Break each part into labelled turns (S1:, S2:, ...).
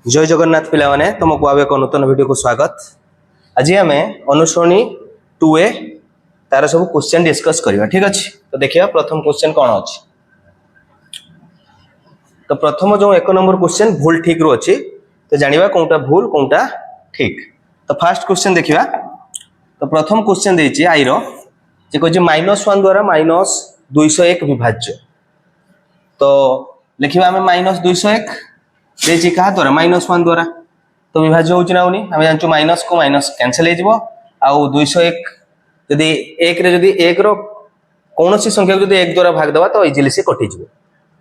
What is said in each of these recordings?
S1: जय जगन्नाथ पिला माने तुमको आवे एक नूतन वीडियो को स्वागत। आज आम अनुश्रेणी 2A तार सब क्वेश्चन डिस्कस करवा। ठीक अच्छे तो देखिए प्रथम क्वेश्चन कौन अच्छी। तो प्रथम जो एक नंबर क्वेश्चन भूल ठीक रू अच्छी तो जानिबा कोनटा भूल कोनटा ठीक। तो फास्ट क्वेश्चन देखिबा। तो प्रथम क्वेश्चन देछि आई रो जे कहछि -1 द्वारा -201 विभाज्य। तो लिखिबा हमें -201 देछि का द्वारा -1 द्वारा तो विभाज्य होछि ना होनी हम जानछु माइनस को माइनस कैंसिल हे जिवो आ 201 यदि 1 रे यदि 1 रो कोनोसी संख्या को यदि 1 द्वारा भाग दबा तो इजीली से कटि जिवो।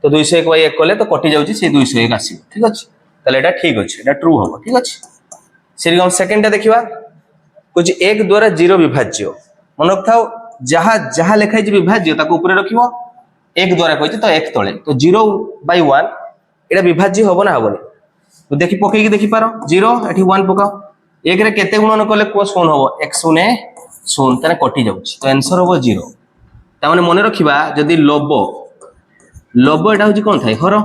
S1: तो 201 बाय 1 कले तो कटि जाउछि से 201 आसी। ठीक अछि तले एटा ठीक अछि एटा ट्रू होबो। ठीक अछि सेरी हम सेकंड टा देखिबा कुछ 1 द्वारा 0 विभाज्य मन रखथाओ जहा जहा लिखाइ जे विभाज्य ताको ऊपर रखिबो 1 द्वारा कहछि तो 1 तळे तो 0/1 एटा विभाज्य होबो ना होबो। तो देखि पकई के देखि पारो 0 एठी 1 पकाओ 1 रे केते गुणन कले को शून्य होबो 1 शून्य शून्य तने कटि जाउछि तो आंसर होबो 0। ता माने मने रखिबा जदी लब एटा होछि कोन थाय हर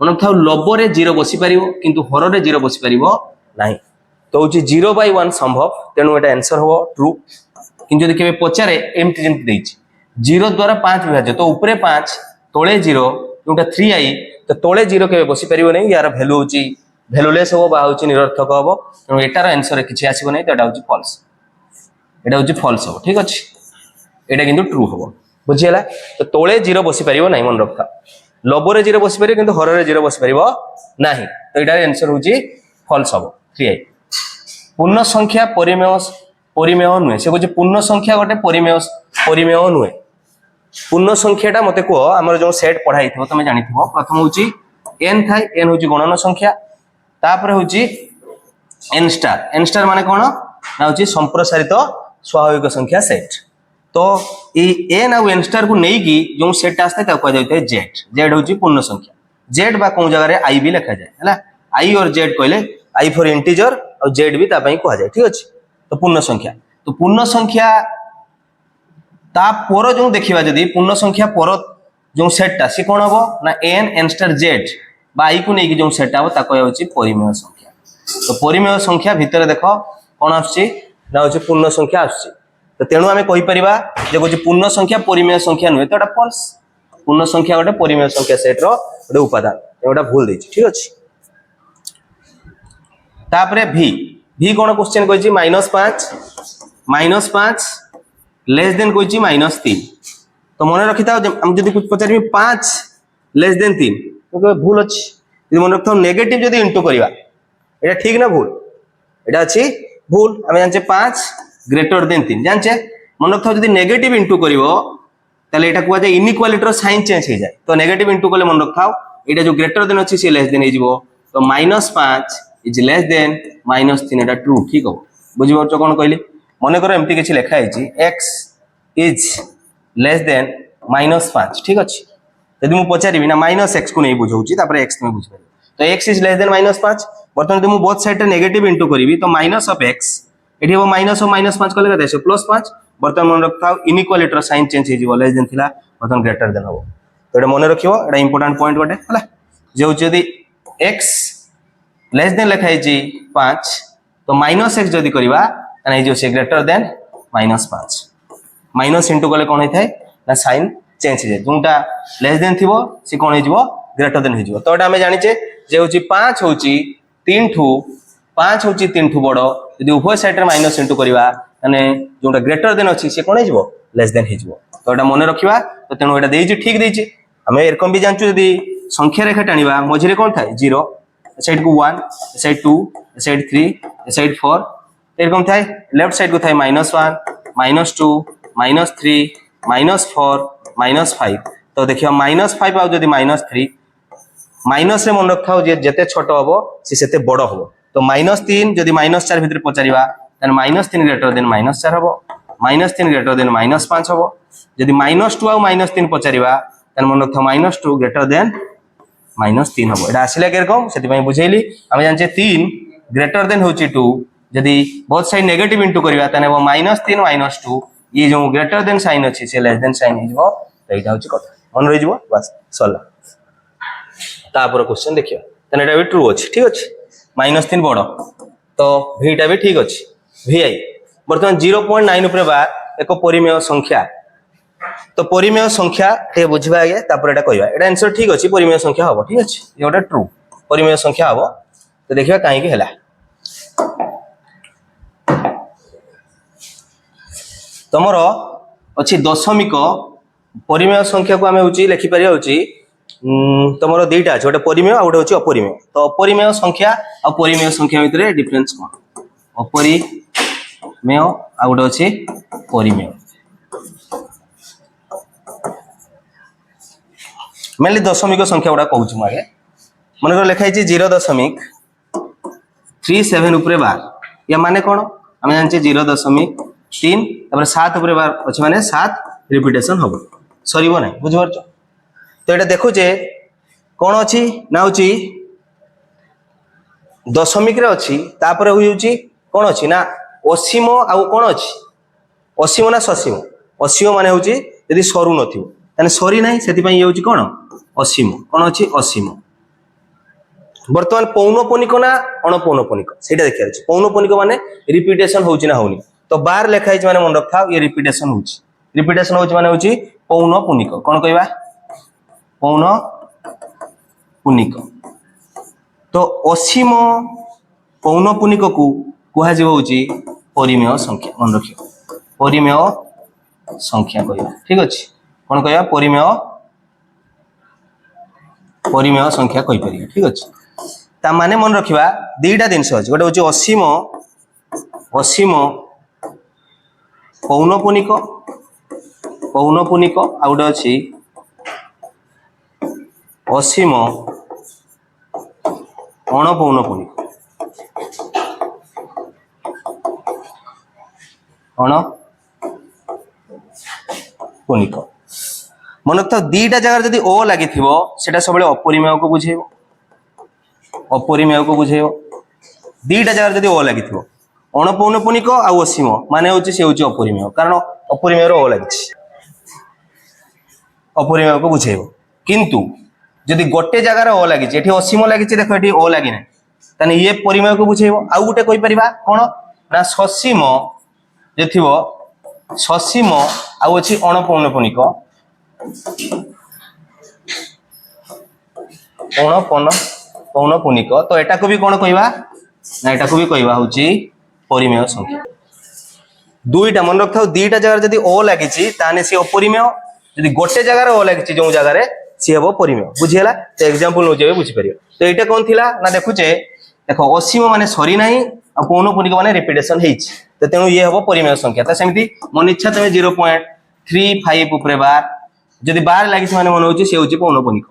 S1: मन थाउ लब रे 0 बसि परिबो किंतु हर रे 0 बसि परिबो नाही तो होछि 0/1 संभव तेनु एटा आंसर होबो ट्रू। किंतु जदी केबे पचारे एमति जेंति देछि 0 द्वारा 5 विभाज्य तो ऊपरे 5 तळे 0 जोटा 3i तो तळे 0 केबे बसि परिबो नै यार वैल्यू होछि वैल्यूलेस होबो बा होछि निरर्थक होबो तेनु एटार आंसर किछि आसीबो नै तो एटा होछि फॉल्स। एटा होछि फॉल्स होबो। ठीक अछि एटा किंतु ट्रू होबो बुझियला। तो तळे 0 बसि परिबो नै मन रखा लबरे 0 बसि परिबो किंतु हररे 0 बसि परिबो नाही तो एटार आंसर होछि फॉल्स होबो 3i। पूर्ण संख्या परिमेय नुहे से कहछि पूर्ण संख्या गोटे परिमेय नुहे। पूर्ण संख्याटा मते को हमर जो सेट पढाई थो तमे जानि थो प्रथम होछि n थाय n होछि गणन संख्या तापर होछि n स्टार माने कोन ना होछि संप्रसारित स्वाभाविक संख्या सेट। तो ई n और n स्टार को नेई की जो सेट आस्ते ता कहै जाय z होछि पूर्ण संख्या z बा कोन जगह रे i भी लिखा जाय हला i और z कहले i फॉर इंटीजर और z भी ता पई कहै जाय। ठीक अछि तो पूर्ण संख्या तो पूर्ण संख्या ता पर जो देखिबा जदी पूर्ण संख्या पर जो सेटटा सी कोन हबो ना n स्टार z बा i को नेकी जो सेट हबो ता कहै होछि परिमेय संख्या। तो परिमेय संख्या भितर देखो कोन आछि ना होछि पूर्ण संख्या आछि तो तेनु हमें कहि परिबा जे होछि पूर्ण संख्या परिमेय संख्या नुहे तो एटा फॉल्स। पूर्ण संख्या गोटे परिमेय संख्या सेट रो गोटे उपादान एटा भूल देछि। ठीक अछि तापरे v कोन क्वेश्चन कहछि -5 लेस देन कहछि -3 तो मन रखिता हम जदी कुछ पचारि 5 लेस देन 3 तो भूल अछि यदि मन रखता नेगेटिव जदी इनटू करिवा एटा ठीक ना भूल एटा अछि भूल। हम जानचे 5 ग्रेटर देन 3 जानचे मन रखता जदी नेगेटिव इनटू करिवो तले एटा कुआ जाय इनइक्वालिटी रो साइन चेंज हो जाय तो नेगेटिव इनटू कले मन रखता एटा जो ग्रेटर देन अछि से लेस देन हे जिवो तो -5 is less than -3 Etah true. ठीक हो बुझि परछो कोन कहली मने करो एमती किछि लेखा हैछि x इज लेस देन -5। ठीक अछि यदि मु पचारिबि ना -x को नै बुझौछि तापर x में बुझबै तो x इज लेस देन -5 बर्तन यदि मु बोथ साइड रे नेगेटिव इनटू करिवि तो माइनस ऑफ x एठी हो माइनस ऑफ -5 कले कते +5 बर्तन मन रखथाउ इनइक्वालिटी रो साइन चेंज हे जिवो लेस देन थिला बर्तन ग्रेटर देन हो तो एटा मने रखियो एटा इंपोर्टेंट पॉइंट गोटे हला जे होछि यदि x लेस देन लेखा हैछि 5 तो -x जदी करिवा तने जो से ग्रेटर देन -5 माइनस इनटू कले कोन हेथाय ना साइन चेंज हे जोंटा लेस देन थिबो से कोन हे जिवो ग्रेटर देन हे जिवो। तो एटा हमें जानिचे जे होछि 5 होछि 3 ठू बडो यदि उभय साइड रे माइनस इनटू करिवा तने जोंटा ग्रेटर देन अछि से कोन हे जिवो लेस देन हे जिवो। तो एटा मने रखिबा तो तेनु एटा देइछि ठीक देइछि हमें एरकम भी जानछु यदि संख्या रेखा टानिबा मझिरे कोन थाय 0 साइड को 1 साइड 2 साइड 3 साइड 4 एरकम थाय लेफ्ट साइड को थाय -1 -2 -3 -4 -5 तो देखियो -5 आ जदी -3 माइनस रे मन रखाओ जे जते छोट होबो से सेते बडो होबो तो -3 जदी -4 भितर पचारिबा तने -3 ग्रेटर देन -4 होबो -3 ग्रेटर देन -5 होबो जदी -2 आ -3 पचारिबा तने मन रखाओ -2 ग्रेटर देन -3 होबो। एटा आसिला केरकम सेति पई बुझैली हम जानचे 3 ग्रेटर देन होची 2 जदी बोथ साइड नेगेटिव इनटू करिवा तने वो -3 -2 ये जो ग्रेटर देन साइन अछि से लेस देन साइन हिजबो तो एटा होची कथा मन रहि जिवो बस सला तापर क्वेश्चन देखियो तने एटा भी ट्रू अछि। ठीक अछि -3 बड़ तो भीटा भी ठीक अच्छे VI बर्तमान 0.9 उपरे बार एक परिमेय संख्या तो परिमेय संख्या ये बुझा आगे तापर कहवा एटा आंसर ठीक अच्छे परिमेय संख्या हम ठीक अच्छे ये गोटे ट्रू परिमेय संख्या हम तो देखिए कहीं है तुमर अच्छी दशमिक परिमेय संख्या को आम लिखिपर तुम दुईटा अच्छे गोटे परिमेय आ गोटे अपरिमेय तो अपरिमेय संख्या आ परिमेय संख्या भितर डिफरेन्स कौन अपरिमेय आ गोटे अच्छे परिमेय मेनली दशमिक संख्या गुड़ा कहूँ मुझे मन लिखाई 0.37 उपरे बार या माने कौन आम जाने 0.3 7 उपरे बार अच्छे माने 7 रिपिटेशन हम सर ना बुझिपार तो ये देखुचे कौन अच्छी ना हूँ दशमिक अच्छी तापर हूँ कौन अच्छी ना असीम आउ कौन अच्छी असीम ना ससीम असीम मान हूँ यदि सरू न सरी ना से ये हूँ कौन असीम कौन अच्छी असीम बर्तमान पौनपुनिक ना अणपौनपुनिक से देखा पौनपुनिक माने रिपिटेशन होची ना होनी तो बार लिखाई माने मन रखा ये रिपिटेशन होची माने होची पौनपुनिक कौन कहवा पौनपुनिक तो असीम पौनपुनिक को कह परिमेय संख्या मन रख परिमेय संख्या कहवा ठीक अच्छे कौन कहवा परिमेय संख्या कहीपर ठीक अच्छे ता माने मन रखा दीटा जिनस अच्छे गोटे हूँ असीम असीम पौनपुनिक पौनपुनिक आ गोटे अच्छी असीम अणपौनपुनिक अणपौनिक मन रखता दीटा जगह जब ओ लगी सब अपरिमेय को बुझे अपरिमेय को बुझे दीटा जगह जब ओ लगी अणपौनपुनिक आउ असीम मान हूँ सी हूँ अपरिमेय कारण अपरिमेय ओ लगी अपरिमेय को बुझे किंतु जदि गोटे जगार ओ लगी असीम लगी देख ये ओ लगी ना ये परिमेय को बुझे आउ गोटे कहीपर कौन ना ससीम जो थी ससीम आउ अच्छी अणपौनपुनिक पौनपुनिक तो एटा को भी कौन कहवा ना एटा को भी कहवा हूँ परिमेय संख्या दुईटा मन रखा दीटा जगह जब ओ लगी सी अपरिमेय जदि गोटे जगार ओ लगी जो जगार सी हम परिमेय बुझीगला तो एग्जांपल नौ बुझीपर तो यहाँ कौन थी ना देखुचे देख असीम माने सरी ना आ पौनपुनिक माने रिपिटेशन तो तेणु ये हम परिमेय संख्या तो सेमती मन इच्छा तुम 0.35 उपरे बार जदि बार लगी माने मन हूँ सी हूँ पौनपुनिक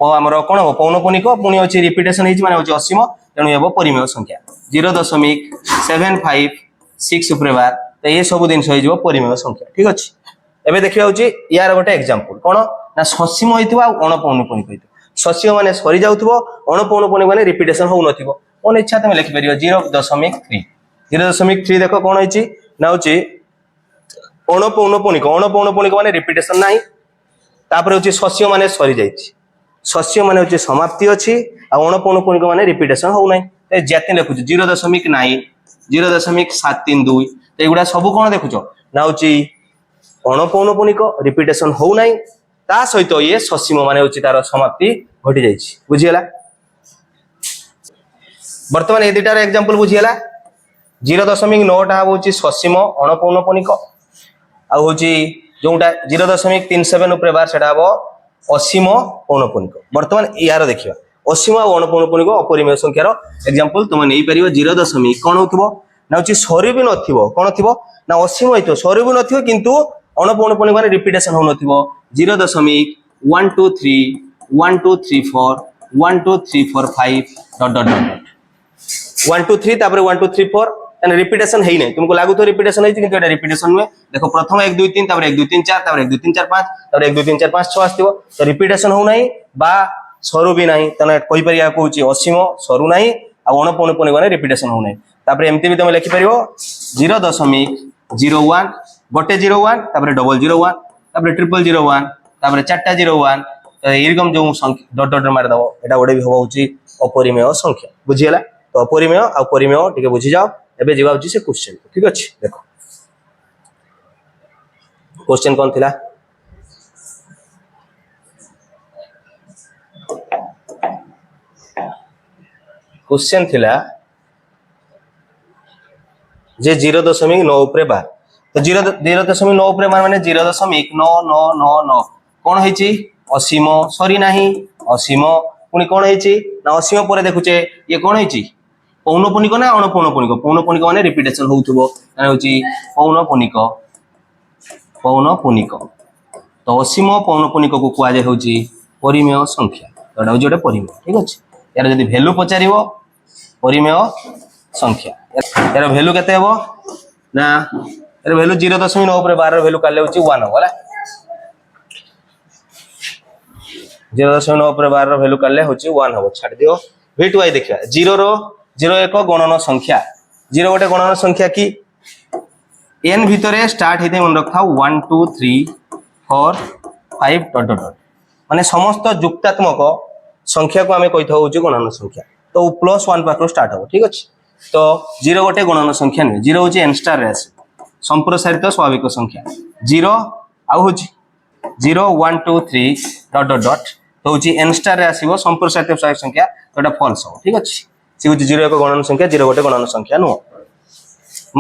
S1: आमर कौन हम पौनपुनिक पुणी अच्छी रिपिटेशन होती असीम तेणु ये हम परिमेय संख्या 0.756 उपरे बार तो ये सब जिन हो परिमेय संख्या ठीक अच्छे एवं देखा हूँ यार गोटे एग्जांपल कौन ना ससीम होता अणपौनपुनिक होता ससीम माने सरी जाऊ अणपौनपुनिक माने रिपिटेशन हो मन इच्छा तुम लिखिपर 0.3 देख कौन होती ना हूँ अणपौनपुनिक अणपौनपुनिक माने रिपिटेशन ना तापर हूँ ससीम माने सरी जाइए सस्य माने हूँ समाप्ति अच्छी अणपौनपुनिक माने रिपिटेशन हो ना जाति लिखु 0.9 0.732 तो युवा सब कौन देखुच ना हूँ अणपौनपुनिक रिपिटेशन हो ना ता सहित ये ससीम माने हूँ तार समाप्ति घटी जाइए बुझीगला बर्तमान ये दुटार एग्जांपल बुझीगला 0.9 हूँ ससीम अणपौनपुनिक आ हूँ जोटा 0.37 उपरे बार से हम असीम पौनपुनिक बर्तमान यार देखिए असीम और अणपौनपुनिक अपरिमेय संख्यार एग्जांपल तुम नहीं पार 0. कौन हो ना हूँ सरी भी नथिबो कौन थी ना असीम हो सरी भी नथिबो किंतु अणपौनपुनिक माने रिपिटेशन हो नथिबो 0.123 1234 12345 ... 123 तापर 1234 रिपिटेशन है नहीं तुमको लागू तो रिपिटेशन है किंतु एटा रिपिटेशन हुए देखो प्रथम 1 2 3 तापर 1 2 3 4 तापर 1 2 3 4 5 तापर 1 2 3 4 5 6 आस्तिबो तो रिपिटेशन हो नहीं बा सरू भी नहीं तने कहि परिया को होची असीम सरू नहीं आ अणपौनपुनिक माने रिपिटेशन हो नहीं तापर एमती भी तुम लिखि परियो 0.01 गोटे 01 तापर 001 तापर 0001 तापर 401 तो एरकम जो संख्या डॉट डॉट मार दबो एटा गोटे भी होबो होची अपरिमेय संख्या बुझियला तो अपरिमेय आ परिमेय टिके बुझी जाओ एबे जीवा होची से क्वेश्चन ठीक अछि देखो क्वेश्चन कोन थिला क्वेश्चन थिला जे 0.9 उपरे बार तो 0.9 उपरे बार माने 0.999 कोन हेची असीम सरी नाही असीम पुनी कोन हेची ना असीम परे देखुचे ये कोन हेची पौनपुनिक ना अणपौनपुनिक पौनपुनिक माने रिपीटेशन होउथबो माने होची पौनपुनिक तो असीम पौनपुनिक को कुआ जाय होची परिमेय संख्या तो एटा होची ओटे परिमेय ठीक अछि यार जदी वैल्यू पचारिबो परिमेय संख्या यार वैल्यू केते हेबो ना यार वैल्यू 0.9 ऊपर 12 वैल्यू काले होची 1 होला 0.9 ऊपर 12 वैल्यू काले होची 1 हो छाड़ दियो v2i देखिया 0 रो 0 एक गणन संख्या 0 गोटे गणन संख्या की n भितरे स्टार्ट हेते मन रखा 1 2 3 4 5 डॉट डॉट माने समस्त युक्तात्मक संख्या को हमें कहिथा होची गणन संख्या तो +1 पाखरो स्टार्ट हो ठीक अछि तो 0 गोटे गणन संख्या नै 0 होची n स्टार राशि संप्रसारित स्वाभाविक संख्या 0 आ होची 0 1 2 3 डॉट डॉट डॉट तो होची n स्टार रे आसीबो संप्रसारित स्वाभाविक संख्या तो एटा फॉल्स हो ठीक अछि से होची 0 एक गणन संख्या 0 गोटे गणन संख्या नो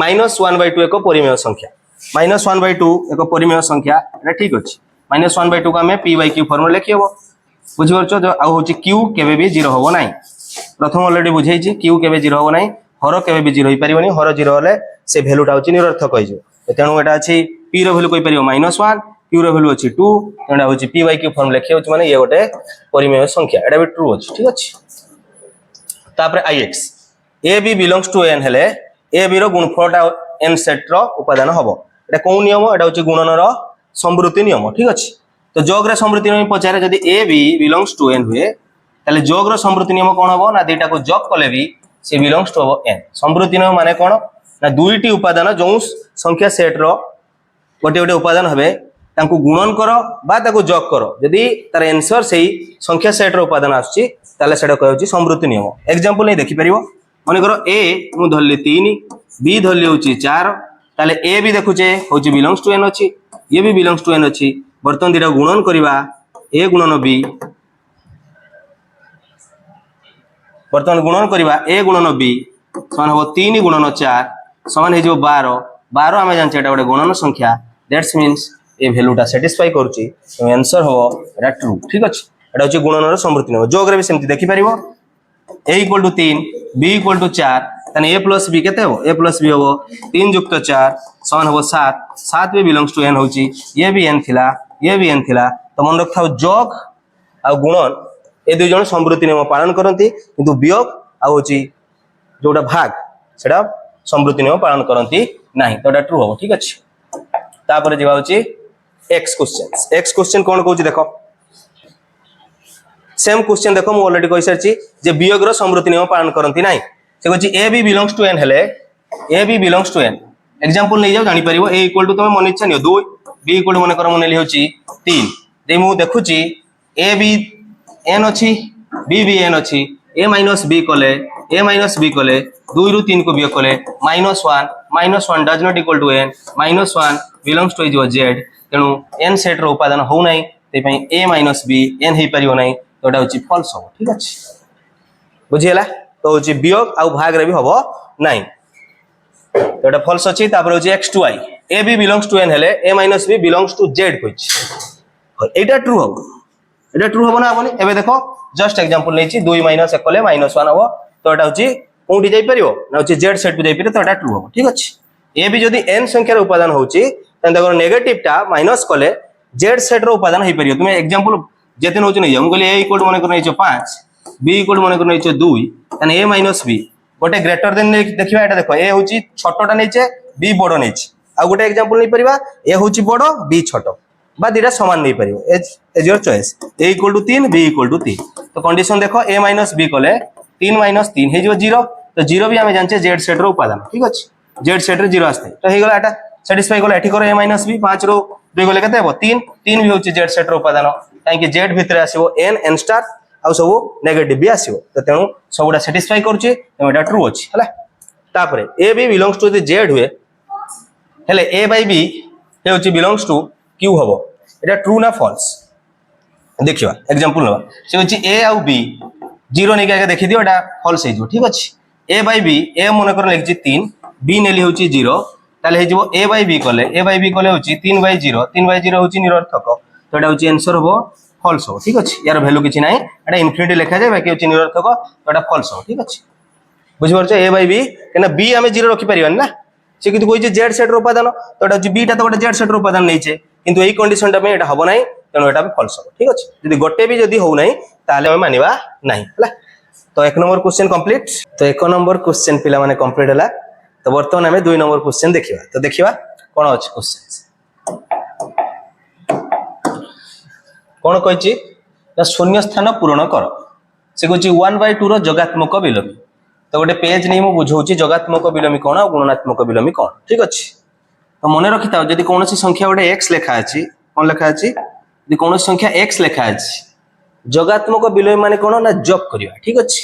S1: -1/2 एक परिमेय संख्या -1/2 एक परिमेय संख्या एटा ठीक अछि -1/2 को हमें p/q फॉर्मूला लिखिबो बुझि परछो जो आ होची q केबे भी 0 होबो नाही प्रथम ऑलरेडी बुझाइछि q केबे 0 होबो नाही हर केबे भी 0 होई परिबोनी हर 0 होले से वैल्यूटा होची निरर्थक होइजो तेणु एटा अछि p रो वैल्यू कोइ परिबो -1 q रो वैल्यू अछि 2 एटा होची p/q फॉर्मूला लिखियो होची माने ये गोटे परिमेय संख्या एटा भी ट्रू अछि ठीक अछि तापर ix ab belongs to n हेले ab रो गुणफलटा n सेट रो उपादान हबो एटा कोन नियम एटा होची गुणन रो समृद्धि नियम ठीक अछि तो जोग रे समृद्धि नियम पचारे जदी ab बिलोंग्स टू n हुए ताले जोग रो समृद्धि नियम कोन हबो ना देटा को जोग कले भी से बिलोंग्स टू n समृद्धि नियम माने कोन ना दुईटी उपादान जो संख्या सेट रो गोटे गोटे उपादान हबे तांको गुणन करो बा ताको जोग करो यदि तार आंसर सेही संख्या सेट रो उपादान आछि ताले सेटा कहउची समृद्धि नियम एग्जांपल नै देखि परिबो माने करो a मु धरली 3 b धरली होची 4 ताले a भी देखुचे होची बिलोंग्स टू n अछि ये भी बिलोंग्स टू n अछि बर्तन दिरा गुणन करिवा a गुणन b बर्तन गुणन करिवा a गुणन b समान हो 3 गुणन 4 समान हे जो 12 12 हमें जान एटा गोटे गुणन संख्या दैट्स मींस ए वैल्यूटा सेटिस्फाई करूची तो आंसर हो एटा ट्रू ठीक अछि एटा होची गुणनर समृद्धि नियम जोग रे भी सेमति देखि परिबो a = 3 b = 4 तने a + b केते हो a + b हो 3 + 4 समान हो 7 7 भी बिलोंग्स टू n होची ये भी n थिला तो मन रखथाओ जोग आ गुणन ए दुई जण समृद्धि नियम पालन करंती किंतु वियोग आ होची जोटा भाग सेटा समृद्धि नियम पालन करंती नाही तो एटा ट्रू हो ठीक अछि तापर जेबा होची x क्वेश्चन कोन कहूची देखो सेम क्वेश्चन देखो मु ऑलरेडी कहि सरची जे वियोग रो समृद्धि नियम पालन करंती नाही से कहूची a b belongs to n हेले a b belongs to n example नै जाओ जानि परिबो a = तुम मन इच्छा नियो 2 b = मन कर मन नेली होची 3 जे मु देखुची a b n अछि b भी n अछि a - b कले 2 रु 3 को वियोग कले -1 does not equal to n -1 belongs to जो z तेनु n सेट रो उपादान हो नाही ते पई a - b n हे परियो नाही तो एटा होची फॉल्स हो ठीक अछि बुझियला तो होची वियोग आ भाग रे भी होबो नाही तो एटा फॉल्स अछि तापर होची x2i ab belongs to n हेले a - b belongs to z होची एटा ट्रू हो ना आपने एबे देखो जस्ट एग्जांपल लेछि 2 - 1 कले -1 हो तो एटा होची कोंटी जाई परियो ना होची z सेट को जाई परियो तो एटा ट्रू हो ठीक अछि ए भी जदी n संख्या रो उपादान होची तन देखो नेगेटिव टा माइनस कले z सेट रो उपादान होई परियो तुमे एग्जांपल जेते होची नै हम कहले a = मन कर नैचो 5 b = मन कर नैचो 2 तन a - b गोटे ग्रेटर देन देखिबा एटा देखो a होची छोटोटा नैचे b बडो नैचे आ गोटे एग्जांपल नै परिबा a होची बडो b छोटो बा दिटा समान नै परियो as your choice a = 3 b = 3 तो कंडीशन देखो a - b कले 3 - 3 हे जो 0 तो 0 भी हमें जानचे z सेट रो उपादान ठीक अछि z सेट रे 0 आस्ते तो हे गला एटा सैटिस्फाई कले एठी करो a - b 5 रो 2 गले केते हेबो 3 भी होची z सेट रो उपादान काहे कि z भितरे आसीबो n स्टार आ आ सब नेगेटिव भी आसीबो तो तेणु सबुडा सैटिस्फाई करछि तेणु एटा ट्रू अछि हला तापरे A B belongs to the Z हुए हेले ए बाय बी हे होछि बिलोंग्स टू क्यू हबो एटा ट्रू ना फॉल्स देखिवा एग्जांपल नवा से होछि ए आउ बी जीरो नै के देखि दियो एटा फॉल्स हे जो ठीक अछि ए बाय बी ए मन कर लिखछि 3 बी नेली होछि 0 ताले हे जो ए बाय बी कले होछि 3/0 होछि निरर्थक तो एटा होछि आंसर हबो फॉल्स हो ठीक अछि यार वैल्यू किछि नाही एटा इनफिनिटी लिखा जाय बाकी होछि निरर्थक तो एटा फॉल्स हो ठीक अछि बुझि परछ ए बाय बी केना बी हमें 0 रखि परिबन ना से किंतु कोइ जे जेड सेट रो उपादान तो एटा बी टा तो गोटे जेड सेट रो उपादान नै छे किंतु एई कंडीशन टा में एटा हबो नाही तेणु एटा फॉल्स हो ठीक अछि यदि गोटे भी यदि हो नाही ताले हम मानिबा नाही हला तो 1 नंबर क्वेश्चन कंप्लीट तो 1 नंबर क्वेश्चन पिला माने कंप्लीट हला तो वर्तमान हमें 2 नंबर क्वेश्चन देखिबा तो देखिबा कोन अछि क्वेश्चन कोन कहछि ना शून्य स्थान पूर्ण कर से कहछि 1/2 रो जोगात्मक विलोमी तो गोटे पेज नहीं मु बुझौछि जोगात्मक विलोमी कोन और गुणनात्मक विलोमी कोन ठीक अछि तो मने रखिता जदि कोनोसी संख्या गोटे x लेखा अछि कोन लेखा अछि जदि कोनोसी संख्या x लेखा अछि जोगात्मक विलोमी माने कोन ना जोग करिवा ठीक अछि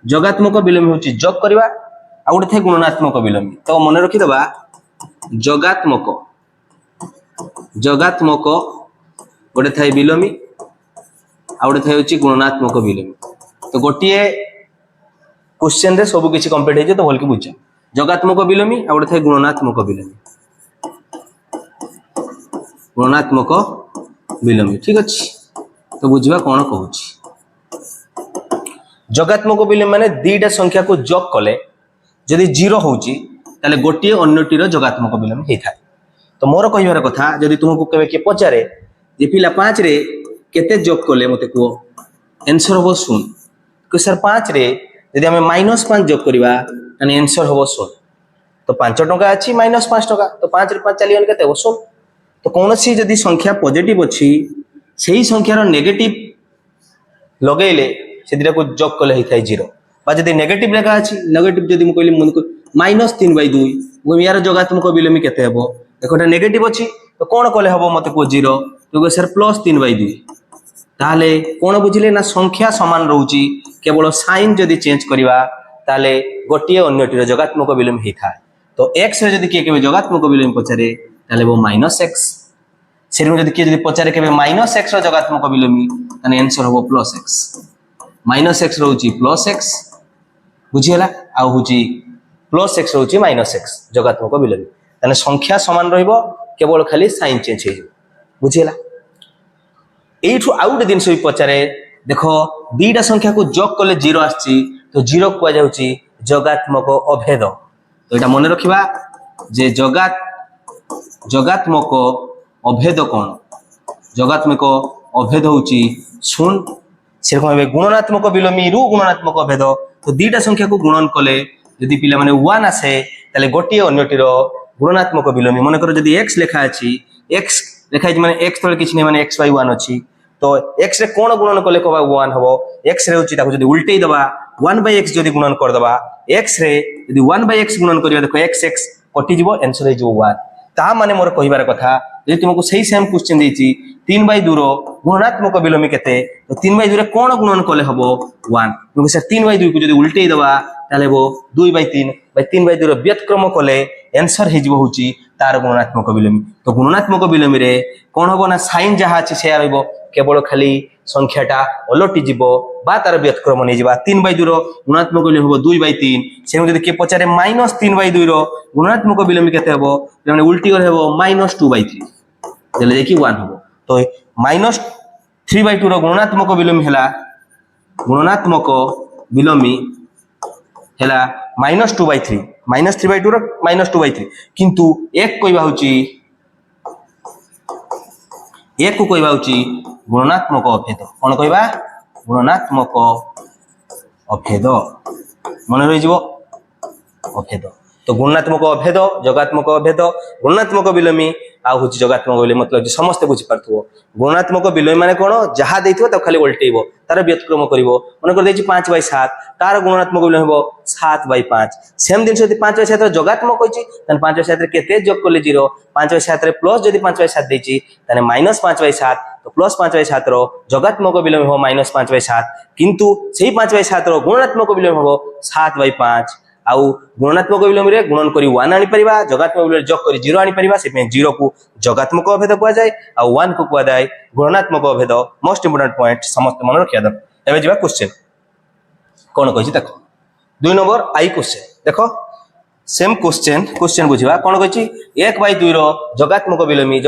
S1: जोगात्मक विलोमी होछि जोग करिवा आ गोटे थे गुणनात्मक विलोमी तो मने रखि दबा जोगात्मक गोटे थे विलोमी आ गोटे थे होछि गुणनात्मक विलोमी तो गोटिए क्वेश्चन रे सब किछि कंप्लीट हे जे तो भलके बुझ जोगात्मक विलोमी आ गोटे थे गुणनात्मक विलोमी ठीक अछि तो बुझिबा कोन कहूछि जोगात्मक विलोमी माने दीटा संख्या को जोग कले जदि 0 होउची ताले गोटिए अन्यटीर जोगात्मक विलोमी हे थाय तो मोर कहिबार कथा जदि तुमको केबे के पचारे जे पिला 5 रे केते जोग कले मते को आंसर हो सुन कि सर 5 रे यदि हमें -5 जोग करिवा ताने आंसर हो सुन तो 5 टका अछि -5 टका तो 5 रे 5 चलियन केते हो सुन तो कोनोसी जदि संख्या पॉजिटिव अछि सेही संख्या रो नेगेटिव लगेले सेदिरा को जोग कले हे थाय 0 बा जदि नेगेटिव लेखा अछि नेगेटिव जदि म कहली मन को -3/2 वो यार जोगात्मक विलोमी केते हेबो एकोटा नेगेटिव अछि तो कोन कले हेबो मते को 0 तो सर +3/2 ताले कोन बुझिले ना संख्या समान रहउची केवल साइन जदि चेंज करिवा ताले गोटिए अन्यटीर जोगात्मक विलोमी हे थाय तो x रे जदि के जोगात्मक विलोमी पचारे ताले वो -x सेरु जदि के जदि पचारे के -x रो जोगात्मक विलोमी ताने आंसर होबो +x -x रहउची +x बुझियला आ होची +x रहउची -x जोगात्मक विलोमी ताने संख्या समान रहइबो केवल खाली साइन चेंज हे बुझियला एठु आउट दिन से पचारे देखो दीटा संख्या को जोग कले 0 आछि तो 0 को जाउची जोगात्मक अभेद तो एटा मन रखिबा जे जोगात्मक अभेद कोन जोगात्मक अभेद होची सुन से कहबे गुणनात्मक विलोमी रु गुणनात्मक अभेद तो दीटा संख्या को गुणन कले यदि पिला माने 1 आसे ताले गोटिए अन्यटीर गुणनात्मक विलोमी मन कर यदि x लेखा अछि x लेखा अछि माने x तळे किछ नै माने x/1 अछि तो x रे कोन गुणन कले कहबा 1 हबो x रे होची ताको जदि उल्टेई दबा 1/x जदि गुणन कर दबा x रे यदि 1/x गुणन करिया देखो x कटि जिवो आंसर हे जो 1 ता माने मोर कहिबार कथा जे तुमको सही सेम क्वेश्चन देछि 3/2 रो गुणनात्मक विलोमी केते तो 3/2 रे कोन गुणन कले हबो 1 तुमको सर 3/2 को जदि उल्टेई दबा ताले वो 2/3 रो व्यतक्रम कले आंसर हे जिवो होची तार गुणनात्मक विलोमी तो गुणनात्मक विलोमी रे कोन हबो ना साइन जहा अछि से रहइबो केवल खाली संख्याटा ओलटि जिवो बा तार व्यतक्रम नै जिबा 3/2 रो गुणात्मक विलोमी हबो 2/3 सेनु जदि के पचारे -3/2 रो गुणात्मक विलोमी केते हबो माने उल्टी कर हबो -2/3 देले देखि 1 हबो तो -3/2 रो गुणात्मक विलोमी हला -2/3 -3/2 रो -2/3 किंतु एक कहबा होची एक को कहबा होची गुणनात्मक अभेद कोन कहबा गुणनात्मक अभेद मन रहि जिवो अभेद तो गुणात्मक अभेद जगात्मक अभेद गुणात्मक विलोमी आ हूँ जगात्मक विलोमी मतलब समस्ते बुझीपार गुणात्मक विलोमी माने कौन जहाँ देखो खाली उल्टेब तार व्यतिक्रम कर मन कर 5/7 तार गुणात्मक विलोम हम 7/5 सेम जिन 5/7 जगात्मक होती 5/7 के जोग कले 0 5/7 प्लस जब 5/7 देती -5/7 तो प्लस 5/7 जगात्मक विलोम हम -5/7 किंतु से 5/7 गुणात्मक विलोम हम 7/5 आउ गुणात्मक विलोम रे गुणन करी 1 आनी परिबा जगात्मक विलोम जोग करी 0 आनी परिबा से 0 को जगात्मक अभेद कुआ जाय आ 1 को कुआ जाय गुणात्मक अभेद मोस्ट इंपोर्टेंट पॉइंट समस्त मन रखिया द एबे जिबा क्वेश्चन कोन कहिछि देखो 2 नंबर आई क्वेश्चन देखो सेम क्वेश्चन बुझिबा कोन कहिछि 1/2 रो जगात्मक विलोमी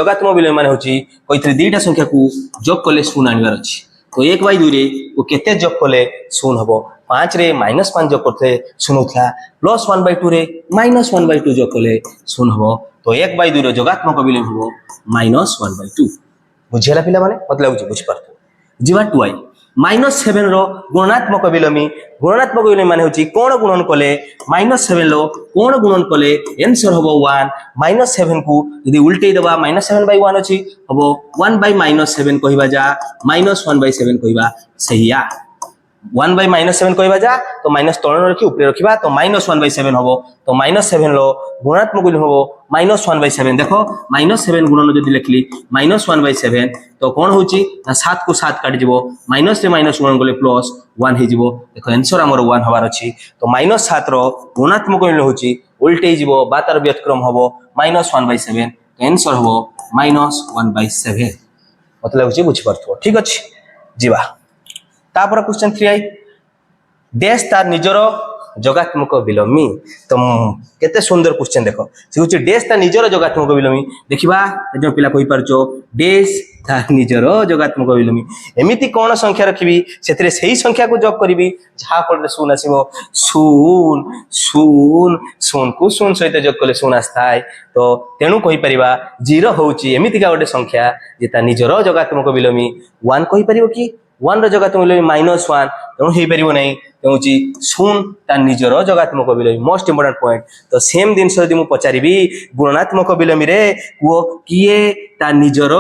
S1: माने होछि कहिथि दीटा संख्या को जोग कले शून्य आनिबार अछि तो 1/2 रे वो केते जोग कले शून्य हबो 5 रे -5 जोग करते शून्य उठला प्लस 1/2 रे -1/2 जोग कले शून्य हबो तो 1/2 रो जगात्मक विलोम हबो -1/2 बुझिला पिला माने मतलब बुझि पारतो जीवा 2i -7 रो गुणात्मक विलोमी माने होची कोन गुणन कले -7 लो कोन गुणन कले आंसर हबो 1 -7 को यदि उल्टे दबा -7/1 अछि हबो 1/-7 कहिबा जा -1/7 कहिबा सहीया 1/-7 कहिबा जा तो माइनस तळन रखी ऊपर रखिबा तो -1/7 हबो तो -7 लो गुणात्मक विलोम हबो -1/7 देखो -7 गुणन जदि लिखली -1/7 तो कोन होची ना 7 को 7 काटि जिवो माइनस रे माइनस गुणन गले प्लस 1 हे जिवो देखो आंसर हमर 1 हबार अछि तो -7 रो गुणात्मक विलोम होची उल्टे जिवो बा तार व्यतिक्रम हबो -1/7 तो आंसर हबो -1/7 मतलब होची बुझि परथो ठीक अछि जीवा तापर क्वेश्चन 3i देश तार निजर जगात्मक विलोमी तो केते सुंदर क्वेश्चन देखो से होची देश तार निजर जगात्मक विलोमी देखिबा जो पिला कहि परचो देश तार निजर जगात्मक विलोमी एमिति कोन संख्या रखिबी सेतरे सही संख्या को जोग करबी जहा पर शून्य आसीबो शून्य को शून्य सहित जोग कले शून्य आस्थाय तो तेनु कहि परिबा 0 होची एमिति का गोटे संख्या जे ता निजर जगात्मक विलोमी 1 कहि परिबो कि 1 रो जगात्मक विलोमी -1 तेणु हे परिबो नै तेणुची शून्य ता निजर जगात्मक विलोमी मोस्ट इंपोर्टेंट पॉइंट तो सेम दिन यदि मु पचारिबी गुणात्मक विलोमी रे वो किए ता निजर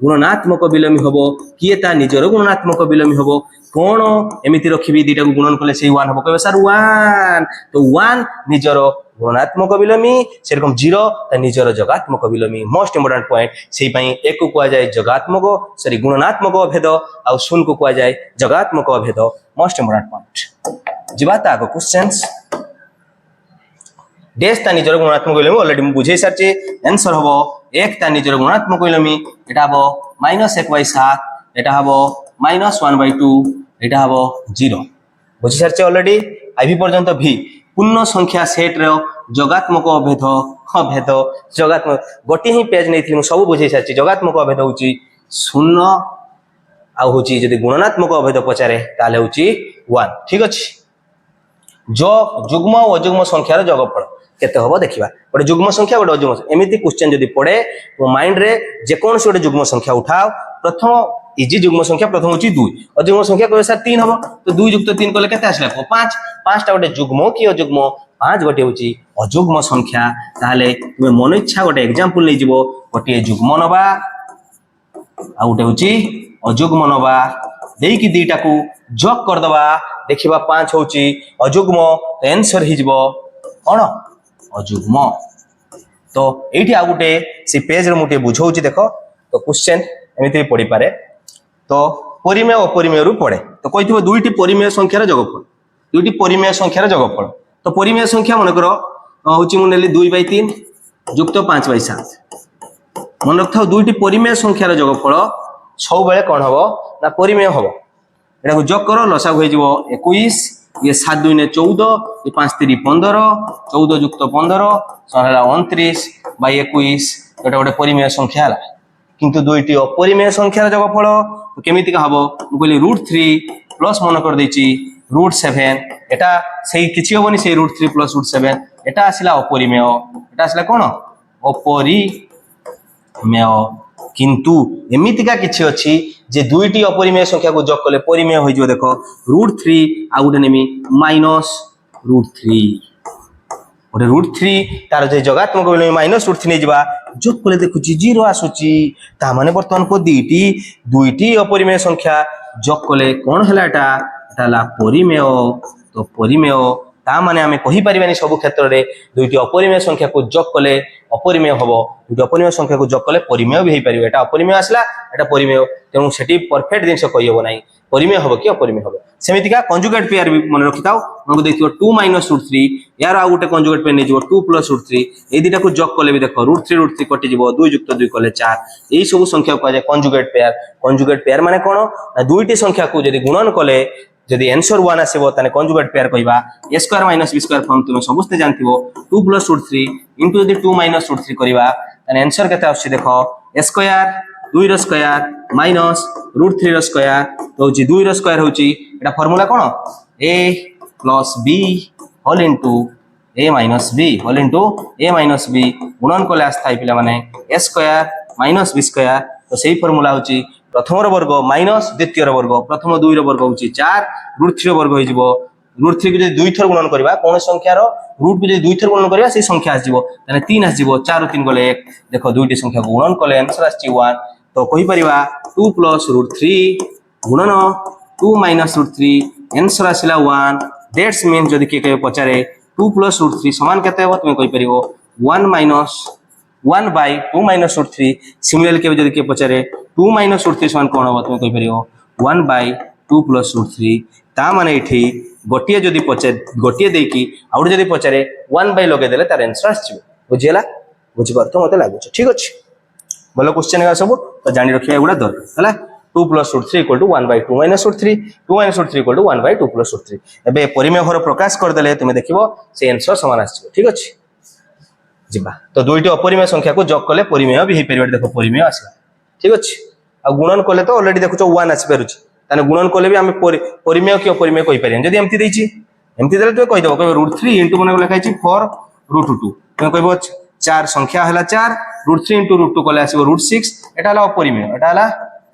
S1: गुणात्मक विलोमी हबो किए ता निजर गुणात्मक विलोमी हबो कोन एमिति रखिबी दीटा को गुणन कले सेही 1 हबो कहबे सर 1 तो 1 निजर गुणात्मक विलोमी सेरकम 0 ता निजर जगात्मक विलोमी मोस्ट इंपोर्टेंट पॉइंट सेही पई एक को कुआ जाय जगात्मक सॉरी गुणात्मक अभेद आ शून्य को कुआ जाय जगात्मक अभेद मोस्ट इंपोर्टेंट पॉइंट जिबाता को क्वेश्चंस देश ता निजर गुणात्मक विलोमी ऑलरेडी मु बुझे सारचे आंसर हबो 1 ता निजर गुणात्मक विलोमी एटा हबो -1/7 एटा हबो -1/2 एटा हबो 0 बुझे सारचे ऑलरेडी आइभी पर्यंत भी पूर्ण संख्या सेट रो जगात्मक अभेद जगात्मक गोटे ही पेज नहीं सब बुझे सारी जगात्मक अभेद होची 0 आ होची जदि गुणात्मक अभेद पचारे ताले होची 1 ठीक अछि जो जुग्म और अजुग्म संख्यार जोगफल केते हबो देखिबा गोटे जुग्म संख्या गोटे अजुग्म एमिति क्वेश्चन जदि पड़े तो माइंड रे जे कोन से गोटे जुग्म संख्या उठाओ प्रथम इजी जुग्म संख्या प्रथम होची 2 अजुग्म संख्या कहे सर 3 हबो तो 2 + 3 कले केते आसला 5 5टा गोटे जुग्म कि अजुग्म 5 गोटे होची अजुग्म संख्या ताले तुमे मन इच्छा गोटे एग्जांपल नै जिवो गोटे जुग्म नबा आ गोटे होची अजुग्म नबा देई कि दीटा को जोग कर दबा देखिबा 5 होची अजुग्म तो आंसर हि जिवो कोन अजुग्म तो एठी आ गोटे से पेज रे मुटे बुझौची देखो तो क्वेश्चन एमिति पड़ी पारे तो परिमेय अपरिमेय रु पड़े तो कहिथिबो दुईटी परिमेय संख्यार जोगफल दुईटी परिमेय संख्यार जोगफल तो परिमेय संख्या मन करो होची मु नेली 2/3 युक्त 5/7 मन रखथाओ दुईटी परिमेय संख्यार जोगफल सब बेले कोन हबो ना परिमेय हबो एटा को जोग करो लसा होई जिवो 21 ये 7 2 ने 14 ये 5 3 15 14 युक्त 15 सहला 29 बाय 21 एटा गोटे परिमेय संख्या हला किंतु दुईटी अपरिमेय संख्यार जोगफल केमिति का हबो मु कहली √3 प्लस मन कर देची √7 एटा सेही किछि होबनी सेही √3 प्लस √7 एटा आसिला अपरिमेय एटा आसिला कोन अपरिमेय किंतु एमितिका किछि अछि जे दुईटी अपरिमेय संख्या को जोग कले परिमेय होई जो देखो √3 आ गुटे नेमी -√3 गोटे √3 तार जो जगात्मक मूल्य -√3 नहीं जावा जोग कले देखुची 0 आसुची ता माने वर्तमान को दुईटी अपरिमेय संख्या जोग कले कोन हला एटा हला परिमेय तो परिमेय ता माने आमे कहि परिबानी सब क्षेत्र रे दुईटी अपरिमेय संख्या को जोग कले अपरिमेय हबो दुईटी अपरिमेय संख्या को जोग कले परिमेय भी हे परिबो एटा अपरिमेय आसला एटा परिमेय तेनु सेठी परफेक्ट जिंस कहि हबो नाही परिमेय हबो कि अपरिमेय हबो सेमिति का कंजुगेट पेयर भी मन रखिताओ हमको देखियो 2 - √3 यार आ गुटे कंजुगेट पेयर नै जो 2 + √3 ए दिटा को जोग कले भी देखो √3 कटि जिवो 2 + 2 कले 4 एई सब संख्या को जाय कंजुगेट पेयर माने कोन दुईटी संख्या को यदि गुणन कले जदि आंसर 1 आसीबो ताने कंजुगेट पेयर कहबा a² - b² फॉर्म तुम समस्त जानथिबो 2 + √3 इनटू यदि 2 - √3 करबा ताने आंसर केते आछी देखो a² 2 रो स्क्वायर माइनस √3 रो स्क्वायर तो होची 2 रो स्क्वायर होची एटा फार्मूला कोन a + b whole into a - b whole into a - b गुणन कले आस्थाय पिला माने a² - b² तो सेही फार्मूला होची प्रथम रो वर्ग माइनस द्वितीय रो वर्ग प्रथम 2 रो वर्ग होची 4 √3 रो वर्ग होई जिवो √3 को यदि 2 थर गुणन करबा कोन संख्या रो रूट को यदि 2 थर गुणन करबा से संख्या आसीबो ताने 3 आसीबो 4 रो 3 गले 1 देखो दुईटी संख्या को गुणन कले आंसर आसी 1 तो कहि परिबा 2 + √3 गुणन 2 - √3 आंसर आसीला 1 दैट्स मीन जदि के पचारे 2 + √3 समान केते हो तुम कहि परिबो 1 - 1 by 2 - √3 सिमिलरली के जदि के पचारे 2 - √3 समान कोन हो तुम कहि परिबो 1 by 2 + √3 ता माने एठी गोटिए जदि पचारे गोटिए देकी आउट जदि पचारे 1 by लगे देले तार आंसर आछिबो बुझियला बुझि परतो मते लागु ठीक अछि बोलो क्वेश्चन है सब तो जानि रखिया एगुडा दरकार हला 2 + √3 = 1 by 2 - √3 2 - √3 = 1 by 2 + √3 एबे परिमेय घर प्रकाश कर देले तुमे देखिबो से आंसर समान आछिबो ठीक अछि जिबा तो दुईटी अपरिमेय संख्या को जोग कले परिमेय भी हे परिबे देखो परिमेय आछला ठीक अछि आ गुणन कले तो ऑलरेडी देखुचो 1 आछि पेरुछि ताने गुणन कले भी हम परिमेय कि अपरिमेय कहि परियन जदि एमति देछि एमति देले तो कहि देबो कहबो √3 इनटू मने लिखा छि 4 √2 तो कहबो 4 संख्या हला 4 √3 * √2 कले आसीबो √6 एटा हला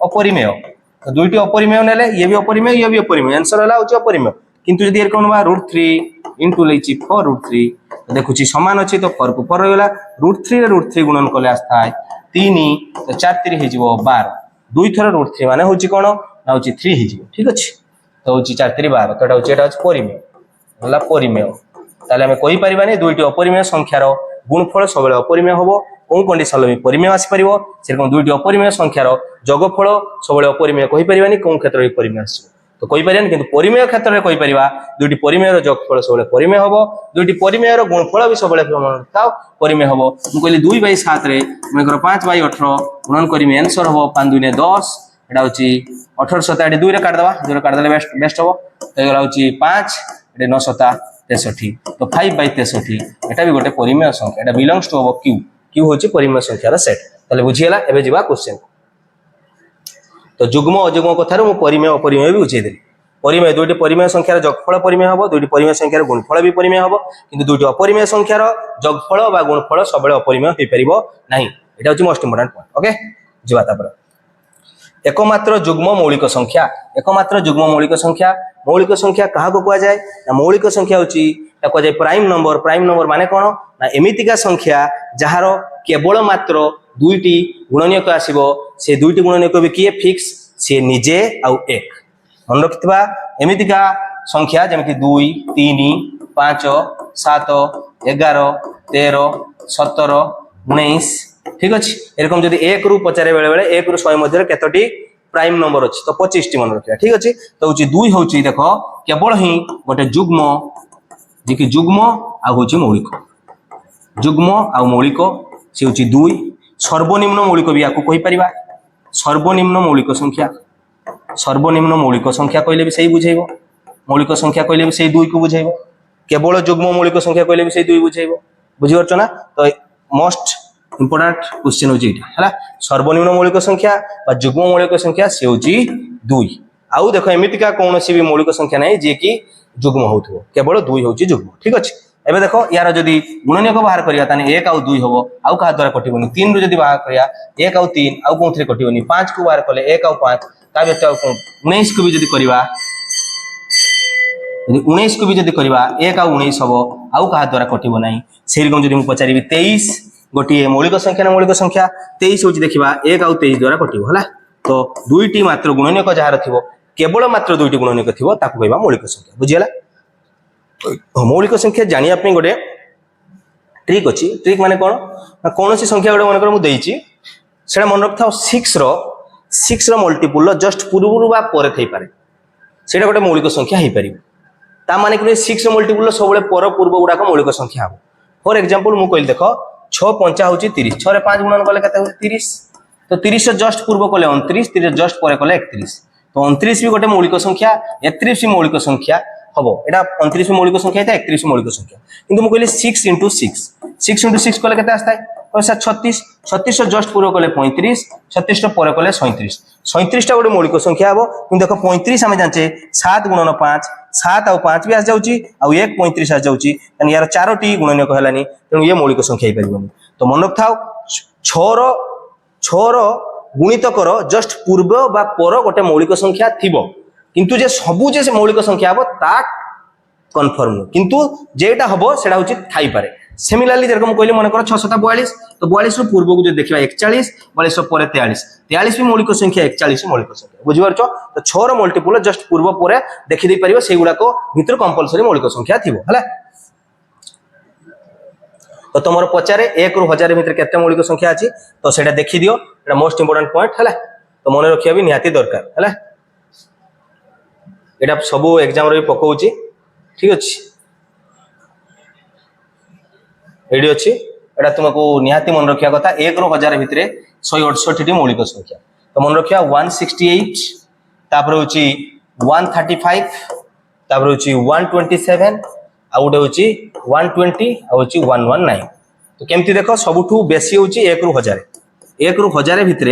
S1: अपरिमेय तो दुईटी अपरिमेय नेले ये भी अपरिमेय आंसर हला होछि अपरिमेय किंतु जदि एर कोन बा √3 इनटू लेछि 4 √3 तो देखुछि समान अछि तो 4 को 4 रहला √3 रे √3 गुणन कले आस्थाय 3 तो 4 3 हे जिवो 12 दुई थर √3 माने होछि कोन ना होछि 3 हे जिवो ठीक अछि तो होछि 4 3 12 तो एटा होछि परिमेय हला परिमेय ताले हम कहि परिबानी दुईटी अपरिमेय संख्यार गुणफल सबले अपरिमेय होबो कोन कंडीशन रे परिमेय आसी परिबो सेरकम दुईटी अपरिमेय संख्यार जोगफल सबले अपरिमेय कहि परिबानी कोन क्षेत्र रे परिमेय आसी तो कहि परिबानी किंतु परिमेय क्षेत्र रे कहि परिबा दुईटी परिमेय रो जोगफल सबले परिमेय होबो दुईटी परिमेय रो गुणफल भी सबले परिमेय होबो मु कहली 2/7 रे मनेकर 5/18 गुणन करिमे आंसर होबो 5 2 10 एटा होची 18 7 2 रे काट दबा 2 रे काट देले बेस्ट होबो तो एगला होची 5 एटा 9 7 63 तो 5/63 एटा भी गोटे परिमेय संख्या एटा बिलोंग्स टू होबो क्यू होची परिमेय संख्यार सेट तले बुझियला एबे जिबा क्वेश्चन तो जुग्म अजुग्म कथार मु परिमेय अपरिमेय भी बुझाई देली परिमेय दुईटी परिमेय संख्यार जोगफल परिमेय होबो दुईटी परिमेय संख्यार गुणफल भी परिमेय होबो किंतु दुईटी अपरिमेय संख्यार जोगफल बा गुणफल सबले अपरिमेय होई परिबो नाही एटा होची मोस्ट इंपोर्टेंट पॉइंट ओके जिबा तापर एकमात्र जुग्म मौलिक संख्या कहा को कुआ जाय ना मौलिक संख्या होची ता को जाय प्राइम नंबर माने कोन ना एमितिका संख्या जहार केवल मात्र दुईटी गुणनीयक आसीबो से दुईटी गुणनीयक भी किए फिक्स से निजे आउ एक मन रखितबा एमितिका संख्या जेमिति 2 3 5 7 11 13 17 19 ठीक अछि एरकम जदि 1 रु पचारे बेले बेले 1 रु 100 मध्ये केतोटी प्राइम नंबर अछि तो 25 टी मन रखिया ठीक अछि तो होची 2 होची देखो केवल ही गोटे जुग्म जेकी जुग्म आ होची मौलिक जुग्म आ मौलिक से होची 2 सर्वनिम्न मौलिक भी आको कहि परिबा सर्वनिम्न मौलिक संख्या कहले भी सही बुझाइबो मौलिक संख्या कहले भी सही 2 को बुझाइबो केवल जुग्म मौलिक संख्या कहले भी सही 2 बुझाइबो बुझि परछ ना तो मोस्ट इंपोर्टेंट क्वेश्चन होची एटा हला सर्वनिम्न मौलिक संख्या बा जुग्म मौलिक संख्या से होची 2 आउ देखो एमितिका कोनोसी भी मौलिक संख्या नै जे कि जुग्म होथो केवल 2 होची जुग्म ठीक अछि एबे देखो यार जदी गुणनीयक बाहर करिया ताने 1 आउ 2 होबो आउ का द्वारा कटिबोनी 3 रु जदी बाहर करिया 1 आउ 3 आउ कोनथरे कटिबोनी 5 को बाहर कले 1 आउ 5 ता बेत 19 को भी जदी करिवा यदि 19 को भी जदि करबा 1 आ 19 हबो आउ कहा द्वारा कटिबो नाही सेही रकम जदि मु पचारिबी 23 गोटे मौलिक संख्या ना मौलिक संख्या 23 होची देखिबा 1 आ 23 द्वारा कटिबो हला तो दुईटी मात्र गुणनीयक जहार थिबो केवल मात्र दुईटी गुणनीयक थिबो ताकू कहबा मौलिक संख्या बुझियला मौलिक संख्या जानिया पे गोटे ट्रिक अछि ट्रिक माने कोन कौन सी संख्या गोटे मन कर मु देइची सेटा मन रखथाओ 6 रो मल्टीपल जस्ट पूर्व बा परे थई पारे सेटा गोटे मौलिक संख्या हेई परिबो ता माने कि 6 रो मल्टीपल सबले पर पूर्व गुडा को मौलिक संख्या हो फॉर एग्जांपल मु कहल देखो 6 5 होची 30 6 रे 5 गुणन कले कते होची 30 तो 30 रो जस्ट पूर्व कले 29 30 जस्ट परे कले 31 तो 29 भी गोटे मौलिक संख्या 31 भी मौलिक संख्या हबो एटा 29 भी मौलिक संख्या है 31 मौलिक संख्या किंतु मु कहली 6 into 6 कले कते आस्ताय पैसा 36 36 रो जस्ट पूर्व कले 35 36 रो परे कले 37 37 टा गोटे मौलिक संख्या हबो किंतु देखो 35 हमें जानचे 7 गुणन 5 7 और 5 भी आ जाउची आ 1 35 आ जाउची यानी यार चारोटी गुणनीय कहलानी तेणु ये मौलिक संख्या ही परिबनी तो मन रखथाओ 6 रो गुणित करो जस्ट पूर्व बा पर गोटे मौलिक संख्या थिबो किंतु जे सबु जे मौलिक संख्या हबो ता कन्फर्म किंतु जेटा हबो सेटा होची थाई पारे सिमिलरली जेरकम कहले मन करो 6 7 42 तो 42 रो पूर्व को जो देखिबा 41 42 रो परे 43 43 भी मौलिक संख्या 41 मौलिक संख्या बुझि परछो तो 6 रो मल्टीपल जस्ट पूर्व परे देखि दे परिबो सेई गुडा को भितर कंपलसरी मौलिक संख्या थिबो हला तो तुमर पचारे 1 रु 1000 भितर केते मौलिक संख्या अछि तो सेटा देखि दियो एटा मोस्ट इंपोर्टेंट पॉइंट हला तो मन रखिया भी निहाती दरकार हला एटा सब एग्जाम रे पकोउची ठीक अछि एडी अछि एटा तुमको निहाती मन रखिया कथा 1 रु 1000 भितर 168 टी मौलिक संख्या तो मन रखिया 168 तापर होची 135 तापर होची 127 आ उडे होची 120 आ होची 119 तो केमती देखो सबुठू बेसी होची 1 रु 1000 भितर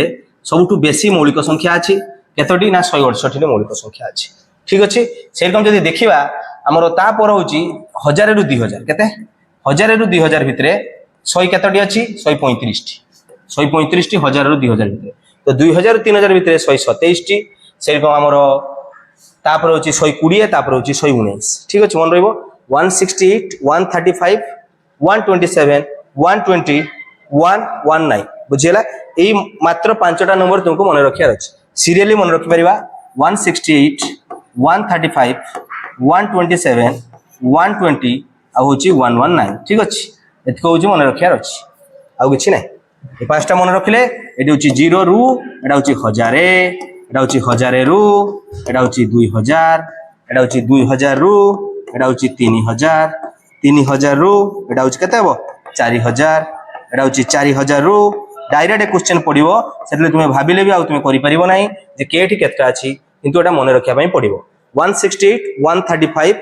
S1: सबुठू बेसी मौलिक संख्या अछि केतोटी ना 168 टी मौलिक संख्या अछि ठीक अछि सेरकम जदी देखिबा हमरो ता पर होची 1000 रु 2000 केते 1000 रु 2000 भितर 100 केतोटी अछि 135 टी 135 टी 1000 रु 2000 भितर तो 2000 रु 3000 भितर 127 टी सेरकम हमरो ता पर होची 120 ता पर होची 119 ठीक अछि मन रहइबो 168 135 127 120 119 बुझियला एई मात्र पांचटा नंबर तुमको मन रखिया अछि सीरियली मन रखि परिबा 168 135 127 120 आ होची 119 ठीक अछि एतको होची मन रखिया अछि आ किछि नै ए पांचटा मन रखिले एटी होची 0 रु एटा होची 1000 एटा होची 1000 रु एटा होची 2000 एटा होची 2000 रु एटा होची 3000 3000 रु एटा होची केते हबो 4000 एटा होची 4000 रु डायरेक्ट क्वेश्चन पडिबो सेतले तुमे भाबिले भी आ तुमे करि परिबो नाही जे केठी केतटा अछि किंतु एटा मन रखिया पई पडिबो 168 135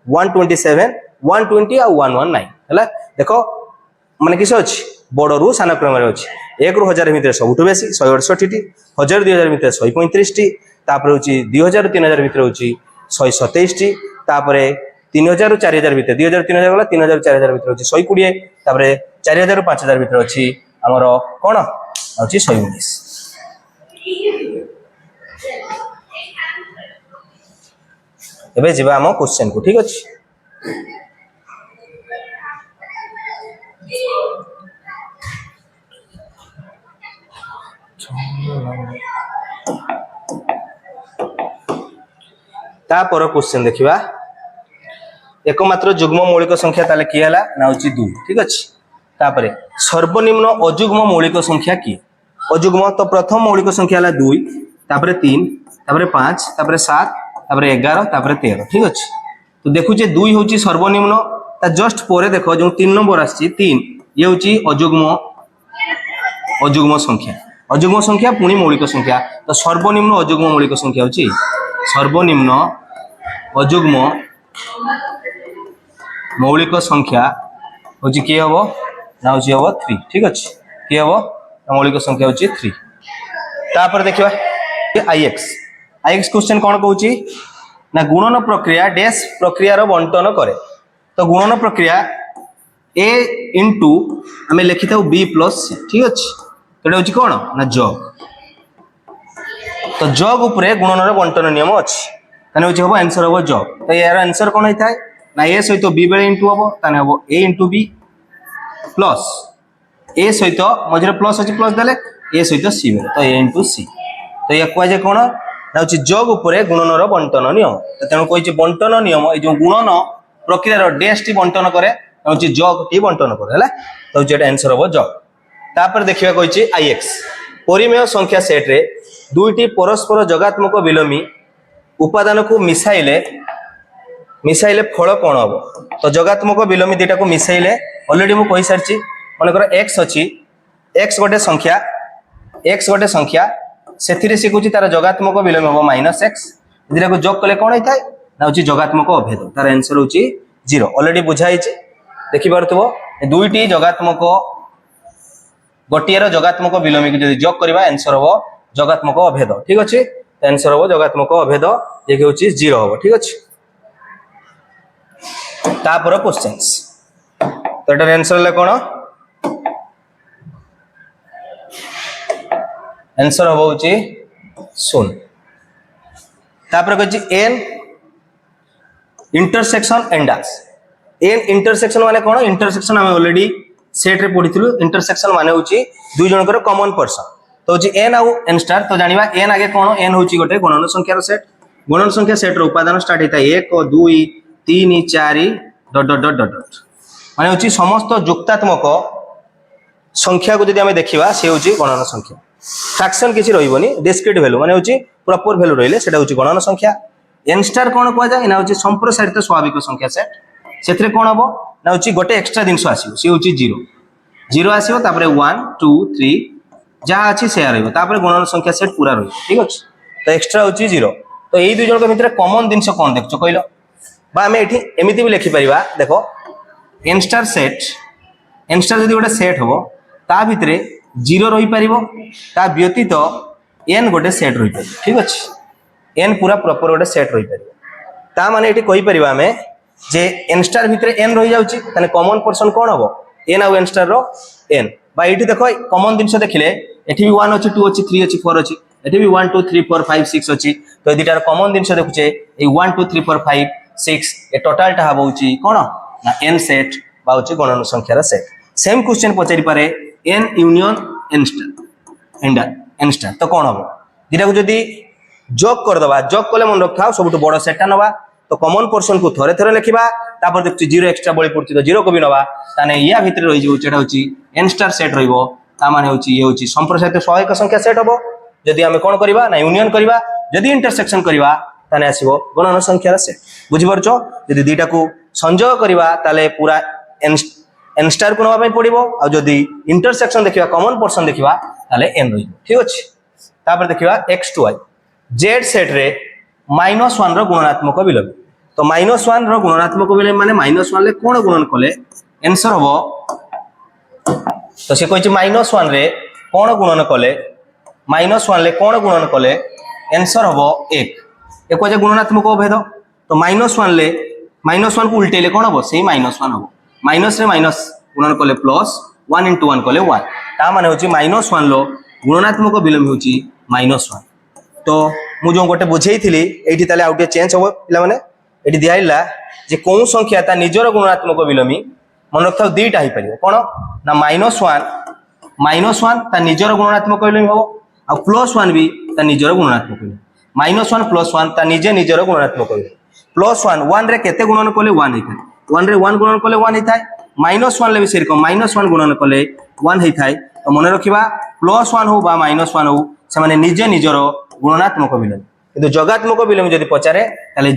S1: 127 120 आ 119 हला देखो माने किस अछि बड़ रु सान क्रम रे अछि 1 रु 1000 भितर सबुठु बेसी 168 टी 1000 2000 भितर 135 टी तापर होची 2000 3000 भितर होची 127 टी तापरे 3000 रु 4000 भितर 2000 3000 गला 3000 रु 4000 भितर होची 120 तापरे 4000 रु 5000 भितर होची हमरो कोन होची 119 एबे जिबा हम क्वेश्चन को ठीक अछि ता पर क्वेश्चन देखिबा एकमात्र जुग्म मौलिक संख्या ताले की हला ना होची 2 ठीक अछि तापरे सर्वनिम्न अजुग्म मौलिक संख्या की अजुग्म तो प्रथम मौलिक संख्या हला 2 तापरे 3 तापरे 5 तापरे 7 तापरे 11 तापरे 13 ठीक अछि तो देखु जे 2 होची सर्वनिम्न ता जस्ट परे देखो जो 3 नंबर आछि 3 ये होची अजुग्म संख्या पुनी मौलिक संख्या तो सर्वनिम्न अजुग्म मौलिक संख्या होची सर्वनिम्न अजुग्म मौलिक संख्या होची के हबो ना होची हबो 3 ठीक अछि के हबो मौलिक संख्या होची 3 तापर देखिबा आईएक्स क्वेश्चन कोन कहूची ना गुणन प्रक्रिया डैश प्रक्रिया रो बंटन करे तो गुणन प्रक्रिया a into हमें लिखि थाउ b plus c ठीक अछि तो होची कोन ना जग तो जग ऊपर गुणन रो बंटन नियम अछि ताने होची हबो आंसर हबो जॉब तो यार आंसर कोन होई थाए ना ए सहित बी बेले इंटू हबो ताने हबो ए इंटू बी प्लस ए सहित मझरे प्लस अछि प्लस देले ए सहित सी बेले तो ए इंटू सी तो या कुआ जे कोन ना होची जॉब उपरे गुणनर बंटन नियम तो तेनु कोइ जे बंटन नियम ए जो गुणन प्रक्रिया रो डैश टी बंटन करे होची जॉब टी बंटन करे हला तो जेटा आंसर हबो जॉब तापर देखिबा कोइची आईएक्स परिमेय संख्या सेट रे दुईटी परस्पर जगात्मक विलोमी उपादान को मिसाइले फल कौन हम तो जगात्मक विलोमी दुईटा को मिसाइले ऑलरेडी मु कहि सारची मनकर x अछि x गोटे संख्या सेथिरे से कुछ तार जगात्मक विलोमी हम -x दुईटा को जोग कले कौन होइथाय ना होची जगात्मक अभेद तार आंसर होची 0 ऑलरेडी बुझाइछि देखि पारथबो दुईटी जगात्मक गोटिएर जगात्मक विलोमी को जदि जोग करबा आंसर हो जगात्मक अभेद ठीक अछि आंसर हो जगात्मक अभेद जे कि होची 0 हो ठीक अछि तापर क्वेश्चंस तो एटा आंसर ले कोन आंसर हो होची 0 तापर कहछि n इंटरसेक्शन एंडास n इंटरसेक्शन माने कोन इंटरसेक्शन हम ऑलरेडी सेट रे पढिथिलु इंटरसेक्शन माने होची दुई जनकर कॉमन पर्सन तो होची n आउ n स्टार तो जानिबा n आगे कोन n होची गोटे गुणन संख्यार सेट रो उपादान स्टार्ट हेता 1 2 3 4 डॉट डॉट डॉट डॉट माने होची समस्त जुक्तात्मक संख्या को जदि हमें देखिबा से होची गणन संख्या फ्रैक्शन किछि रहिबोनी डिस्क्रीट वैल्यू माने होची प्रॉपर वैल्यू रहिले सेटा होची गणन संख्या n स्टार कोन कोआ जाय ना होची संप्रसारित स्वाभाविक संख्या सेट सेथरे कोन हबो ना होची गोटे एक्स्ट्रा दिनसो आसीबो से होची 0 आसीबो तापरे 1 2 3 जहा अछि से रहइबो तापरे गुणन संख्या सेट पूरा रहइबो ठीक अछि तो एक्स्ट्रा होची 0 तो एई दुई जन के भितर कॉमन दिनसो कोन देखछो कहिलो बा हमें एठी एमिति भी लिखि परिबा देखो n स्टार जदि गोटे सेट हबो ता भितरे 0 रहि परिबो ता व्यतीत n गोटे सेट रहि परिबो ठीक अछि n पूरा प्रॉपर गोटे सेट रहि परिबो ता माने एठी कहि परिबा हमें जे n स्टार भितरे n रहि जाउची तने कॉमन पर्सन कोन हबो n और n स्टार रो n बा एठी देखो कॉमन दिनसो देखिले एठी भी 1 अछि 2 अछि 3 अछि 4 अछि एठी भी 1 2 3 4 5 6 अछि तो ए दुटार कॉमन दिनसो देखुचे ए 1 2 3 4 5 6 ए टोटल टा हबोची कोन ना n सेट बा होची गणन संख्यार सेट सेम क्वेश्चन पचारि पारे n यूनियन n स्टार तो कोन हबो दिटा को जदी जोग कर दबा जोग कले मन रखा सबटु बड़ सेटटा नबा तो कॉमन पर्सन को थरे थरे लिखिबा तापर देखछि 0 एक्स्ट्रा बळी पड़छि तो 0 को भी नबा ताने या भितर रहि जो जेटा होछि n स्टार सेट रहिबो ता माने होछि ये होछि संप्रसारित स्वाभाविक संख्या सेट हबो जदी हमें कोन करबा ना यूनियन करबा जदी इंटरसेक्शन करबा ताने आसीबो गणन संख्यार सेट बुझि परछो जदी दुईटा को संयोग करबा ताले पूरा n स्टार को नबा पई पड़िबो आ जदी इंटरसेक्शन देखिबा कॉमन पर्सन देखिबा ताले n रहिबो ठीक अछि तापर देखिबा x to y z set रे -1 रो गुणनात्मक विलोमी तो -1 रो गुणनात्मक विलोमी माने -1 ले कोन गुणन कले आंसर हबो तो से कहछि -1 रे कोन गुणन कले -1 ले कोन गुणन कले आंसर हबो 1 एको जे गुणनात्मक अभेद तो -1 ले -1 को उल्टेले कोन हबो सेही -1 हबो माइनस रे माइनस गुणन कले प्लस 1 into 1 कले 1 ता माने होछि -1 लो गुणनात्मक विलोमी होछि -1 तो मु जो गोटे बुझेइथिली एठी ताले आउटे चेंज हो पिला माने एठी दियाइला जे कोन संख्या ता निजर गुणात्मक विलोमी मन रखथाउ दुईटा ही परियो कोन ना -1 ता निजर गुणात्मक विलोमी हो आ +1 भी ता निजर गुणात्मक विलोमी -1 +1 ता निजर गुणात्मक विलोमी +1 1 रे केते गुणन कले 1 हेथाय 1 रे 1 गुणन कले 1 हेथाय -1 ले भी सेरकम -1 गुणन कले 1 हेथाय तो मन रखिबा +1 हो बा -1 हो से माने निजर गुणात्मक विलोमी किंतु जगात्मक विलोमी जदि पचारे ताले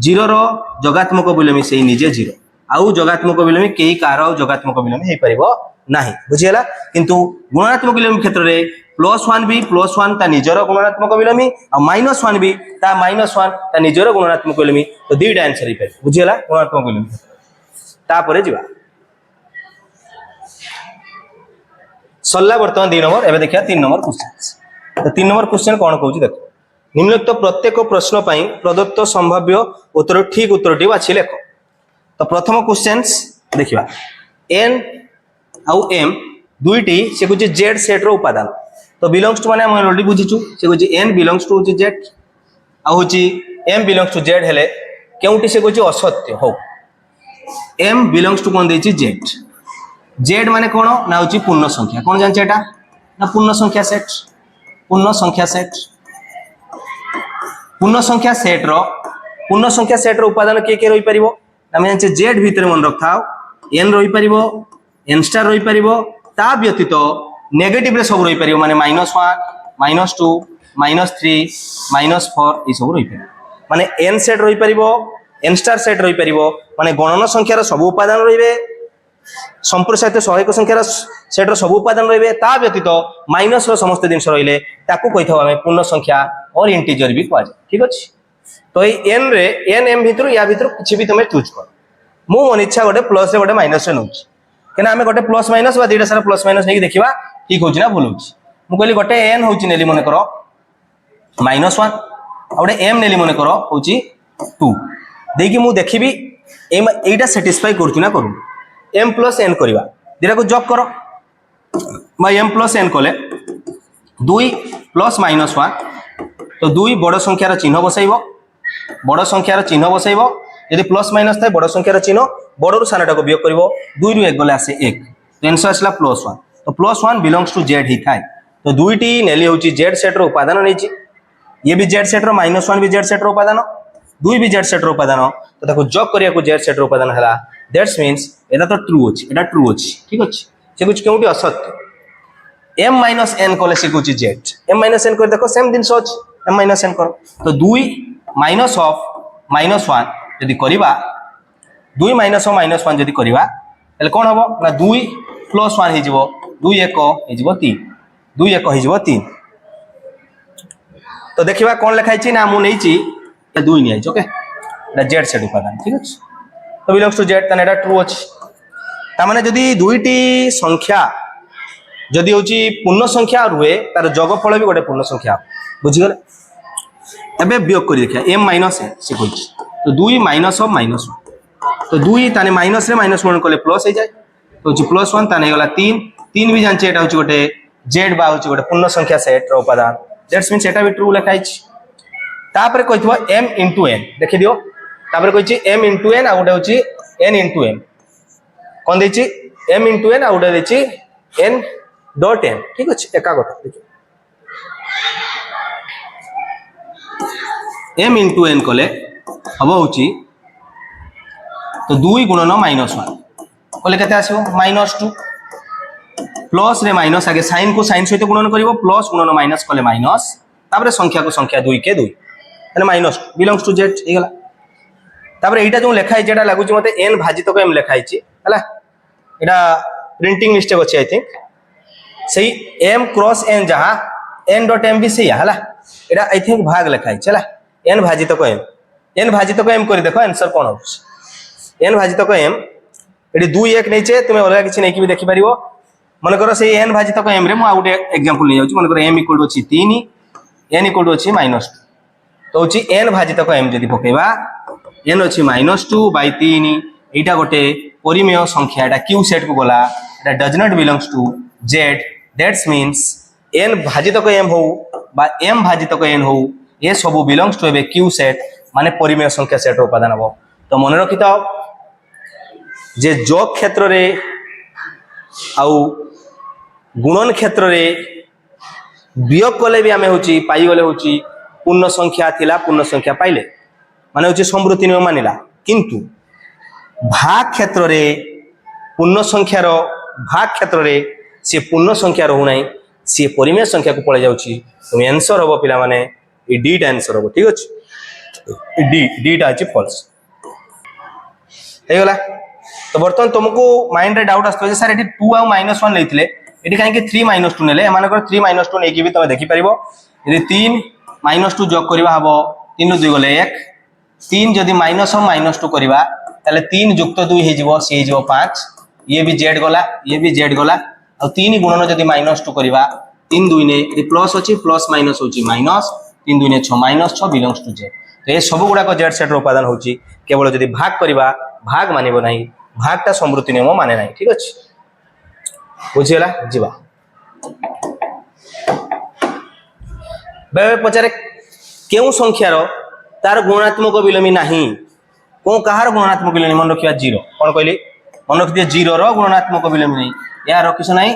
S1: 0 रो जगात्मक विलोमी सेही निजे 0 आउ जगात्मक विलोमी केही कार जगात्मक विलोमी हे परिबो नाही बुझियला किंतु गुणात्मक विलोमी क्षेत्र रे +1 भी +1 ता निजर गुणात्मक विलोमी आ -1 भी ता -1 ता निजर गुणात्मक विलोमी तो दुईटा आंसर हे परिबो बुझियला गुणात्मक विलोमी तापरे जिबा सल्ला वर्तमान 2 नंबर एबे देखिया 3 नंबर क्वेश्चन तो 3 नंबर क्वेश्चन कोन कहूची देखो निम्नलिखित प्रत्येक प्रश्न पई प्रदत्त संभाव्य उत्तर ठीक उत्तरटी बाछि लेखो तो प्रथम क्वेश्चंस देखिबा n आउ m दुईटी से कुछ z सेट रो उपादान तो बिलोंग्स टू माने हम ऑलरेडी बुझिछु से कुछ n बिलोंग्स टू z आ होची m belongs to z हेले केउटी से कहछि असत्य हो m belongs to कोन देछि z z माने कोन ना होछि पूर्ण संख्या कोन जानछ एटा ना पूर्ण संख्या सेट पूर्ण संख्या सेट रो उपादान के रही परिबो हम जानछ z भीतर मन रखाओ n रही परिबो n स्टार रही परिबो ता व्यतीत नेगेटिव रे सब रही परिबो माने -1 -2 -3 -4 ई सब रही परिबो माने n सेट रही परिबो n स्टार सेट रही परिबो माने गणन संख्यार सब उपादान रहिबे संप्रसारित सहायक संख्यार सेटर सब उपादान रहिबे ता व्यतीत माइनस रो समस्त जिंस रहिले ताकू कहिथाव हमें पूर्ण संख्या और इंटीजर भी कहै ठीक अछि तो ए n रे n m भितर या भितर किछि भी तमे चूज कर मु मन इच्छा गोटे प्लस रे गोटे माइनस रे नउछि केना हमें गोटे प्लस माइनस बा दुटा सारा प्लस माइनस नै देखिबा ठीक होछि ना भूल होछि मु कहली गोटे n होछि नेली मन करो -1 आ गोटे m नेली मन करो होछि 2 देकी मु देखिबी एटा सैटिस्फाई करछु ना करू m प्लस n करवा दिरा को जॉब करो मैं m प्लस n कले 2 प्लस -1 तो 2 बड़ संख्यार चिन्ह बसाइबो बड़ संख्यार चिन्ह बसाइबो यदि प्लस माइनस थाए बड़ संख्यार चिन्ह बड़रू सानाटा को वियोग करिवो 2 रु 1 गले आसे 1 तो आंसर आसला +1 तो +1 बिलोंग्स टू z ही थाए तो दुईटी नेली होची z सेट रो उपादान नेची ये भी z सेट रो -1 भी z सेट रो उपादान 2 भी z सेट रो उपादान तो ताको जॉब करिया को z सेट रो उपादान हला दैट्स मींस एटा तो ट्रू अछि एटा ट्रू अछि ठीक अछि से कुछ केउटी असत्य m - n कले से कुछ z m - n कर देखो सेम दिन सोच m - n करो तो 2 माइनस ऑफ -1 यदि करिबा 2 माइनस ऑफ -1 यदि करिबा तले कोन हबो ना 2 + 1 हे जिवो 2 1 हे जिवो 3 2 1 हे जिवो 3 तो देखिबा कोन लिखाइ छी ना मु नै छी 2 नै आइछ ओके ना z सेट उपादान ठीक अछि तो बिलोंग्स टू z तने एटा ट्रू अछि ता माने जदी दुईटी संख्या जदी होची पूर्ण संख्या रुए तार जोगफल भी गोटे पूर्ण संख्या बुझी गले एबे वियोग करी देखिया m - n से कहै छी तो 2 माइनस ऑफ -1 तो 2 ताने माइनस रे -1 कले प्लस हे जाय तो होची +1 ताने गला 3 3 भी जानचे एटा होची गोटे z बा होची गोटे पूर्ण संख्या सेट रो उपादान दैट्स मींस एटा भी ट्रू लिखाइ छी तापर कहिथबो m * n देखि दियो तापर कहै छी m * n आ गोटे होची n * m कोन दै छी m * n आ गोटे दै छी n.n ठीक अछि एका कथा देखियो m * n कले हबो होची तो 2 गुणन -1 कले केते आसीबो -2 प्लस रे माइनस आगे साइन को साइन सहित गुणन करिवो प्लस गुणन माइनस कले माइनस तापर संख्या को संख्या 2 के 2 माने -2 बिलोंग्स टू z हे गला तापर एटा जो लेखाइ जेटा लागु छी मते n भाजित को m लेखाइ छी हला एटा प्रिंटिंग मिस्टेक अछि आई थिंक सही m क्रॉस n जहां n.m भी सही हला एटा आई थिंक भाग लेखाइ छी हला n भाजित को m करी देखो आंसर कोन हो n भाजित को m एडी 2 1 नै छे तुमे अलगा किछि नै कि भी देखि परिवो मन करो से n भाजित को m रे मु आ गुटे एग्जांपल नै जाउची मन करो m = 3 n = -2 तो होची n भाजित को m जदी पकेबा n अछि -2/3 एटा गोटे परिमेय संख्या एटा q सेट को गला एटा does not belongs to z that's means n भाजित को m हो बा m भाजित को n हो ये सब belongs to a q set माने परिमेय संख्या सेट रो उपादान हो तो मन रखिताओ जे जोग क्षेत्र रे आउ गुणन क्षेत्र रे वियोग कले भी आमे होची पाई गले होची पूर्ण संख्या थिला पूर्ण संख्या पाइले माने होची समृद्धि नियम मानिला किंतु भाग क्षेत्र रे पूर्ण संख्या रो भाग क्षेत्र रे से पूर्ण संख्या रहू नाही से परिमेय संख्या को पळे जाउची तो आंसर होबो पिला माने ए डी टा आंसर होबो ठीक अछि डी टा अछि फॉल्स हे गला तो बर्तन तुमको माइंड रे डाउट आस्तो जे सर एटी 2 आ -1 लेथिले एटी काहे कि 3 -2 नेले एमान को 3 -2 नै कि भी तमे देखि परिबो यदि 3 -2 जोग करबा हबो 3 2 गले 1 3 जदी -2 करबा ताले 3 + 2 हे जिवो से हे जिवो 5 ये भी z गला ये भी z गला और 3 गुणन जदी -2 करबा 3 2 ने ए प्लस अछि प्लस माइनस होची माइनस 3 2 ने 6 -6 बिलोंग्स टू z तो ये सब गुडा को z सेट रो उपादान होची केवल जदी भाग करबा भाग मानिबो नाही भागटा समृद्धि नियम माने नाही ठीक अछि बुझियला जीवा बे पचारे केउ संख्यार तार गुणात्मक विलोमी नहीं को कहार गुणात्मक विलोमी मन रखिया जीरो कौन कहली मन रखिए जीरो रो गुणात्मक विलोमी नहीं यार किस नहीं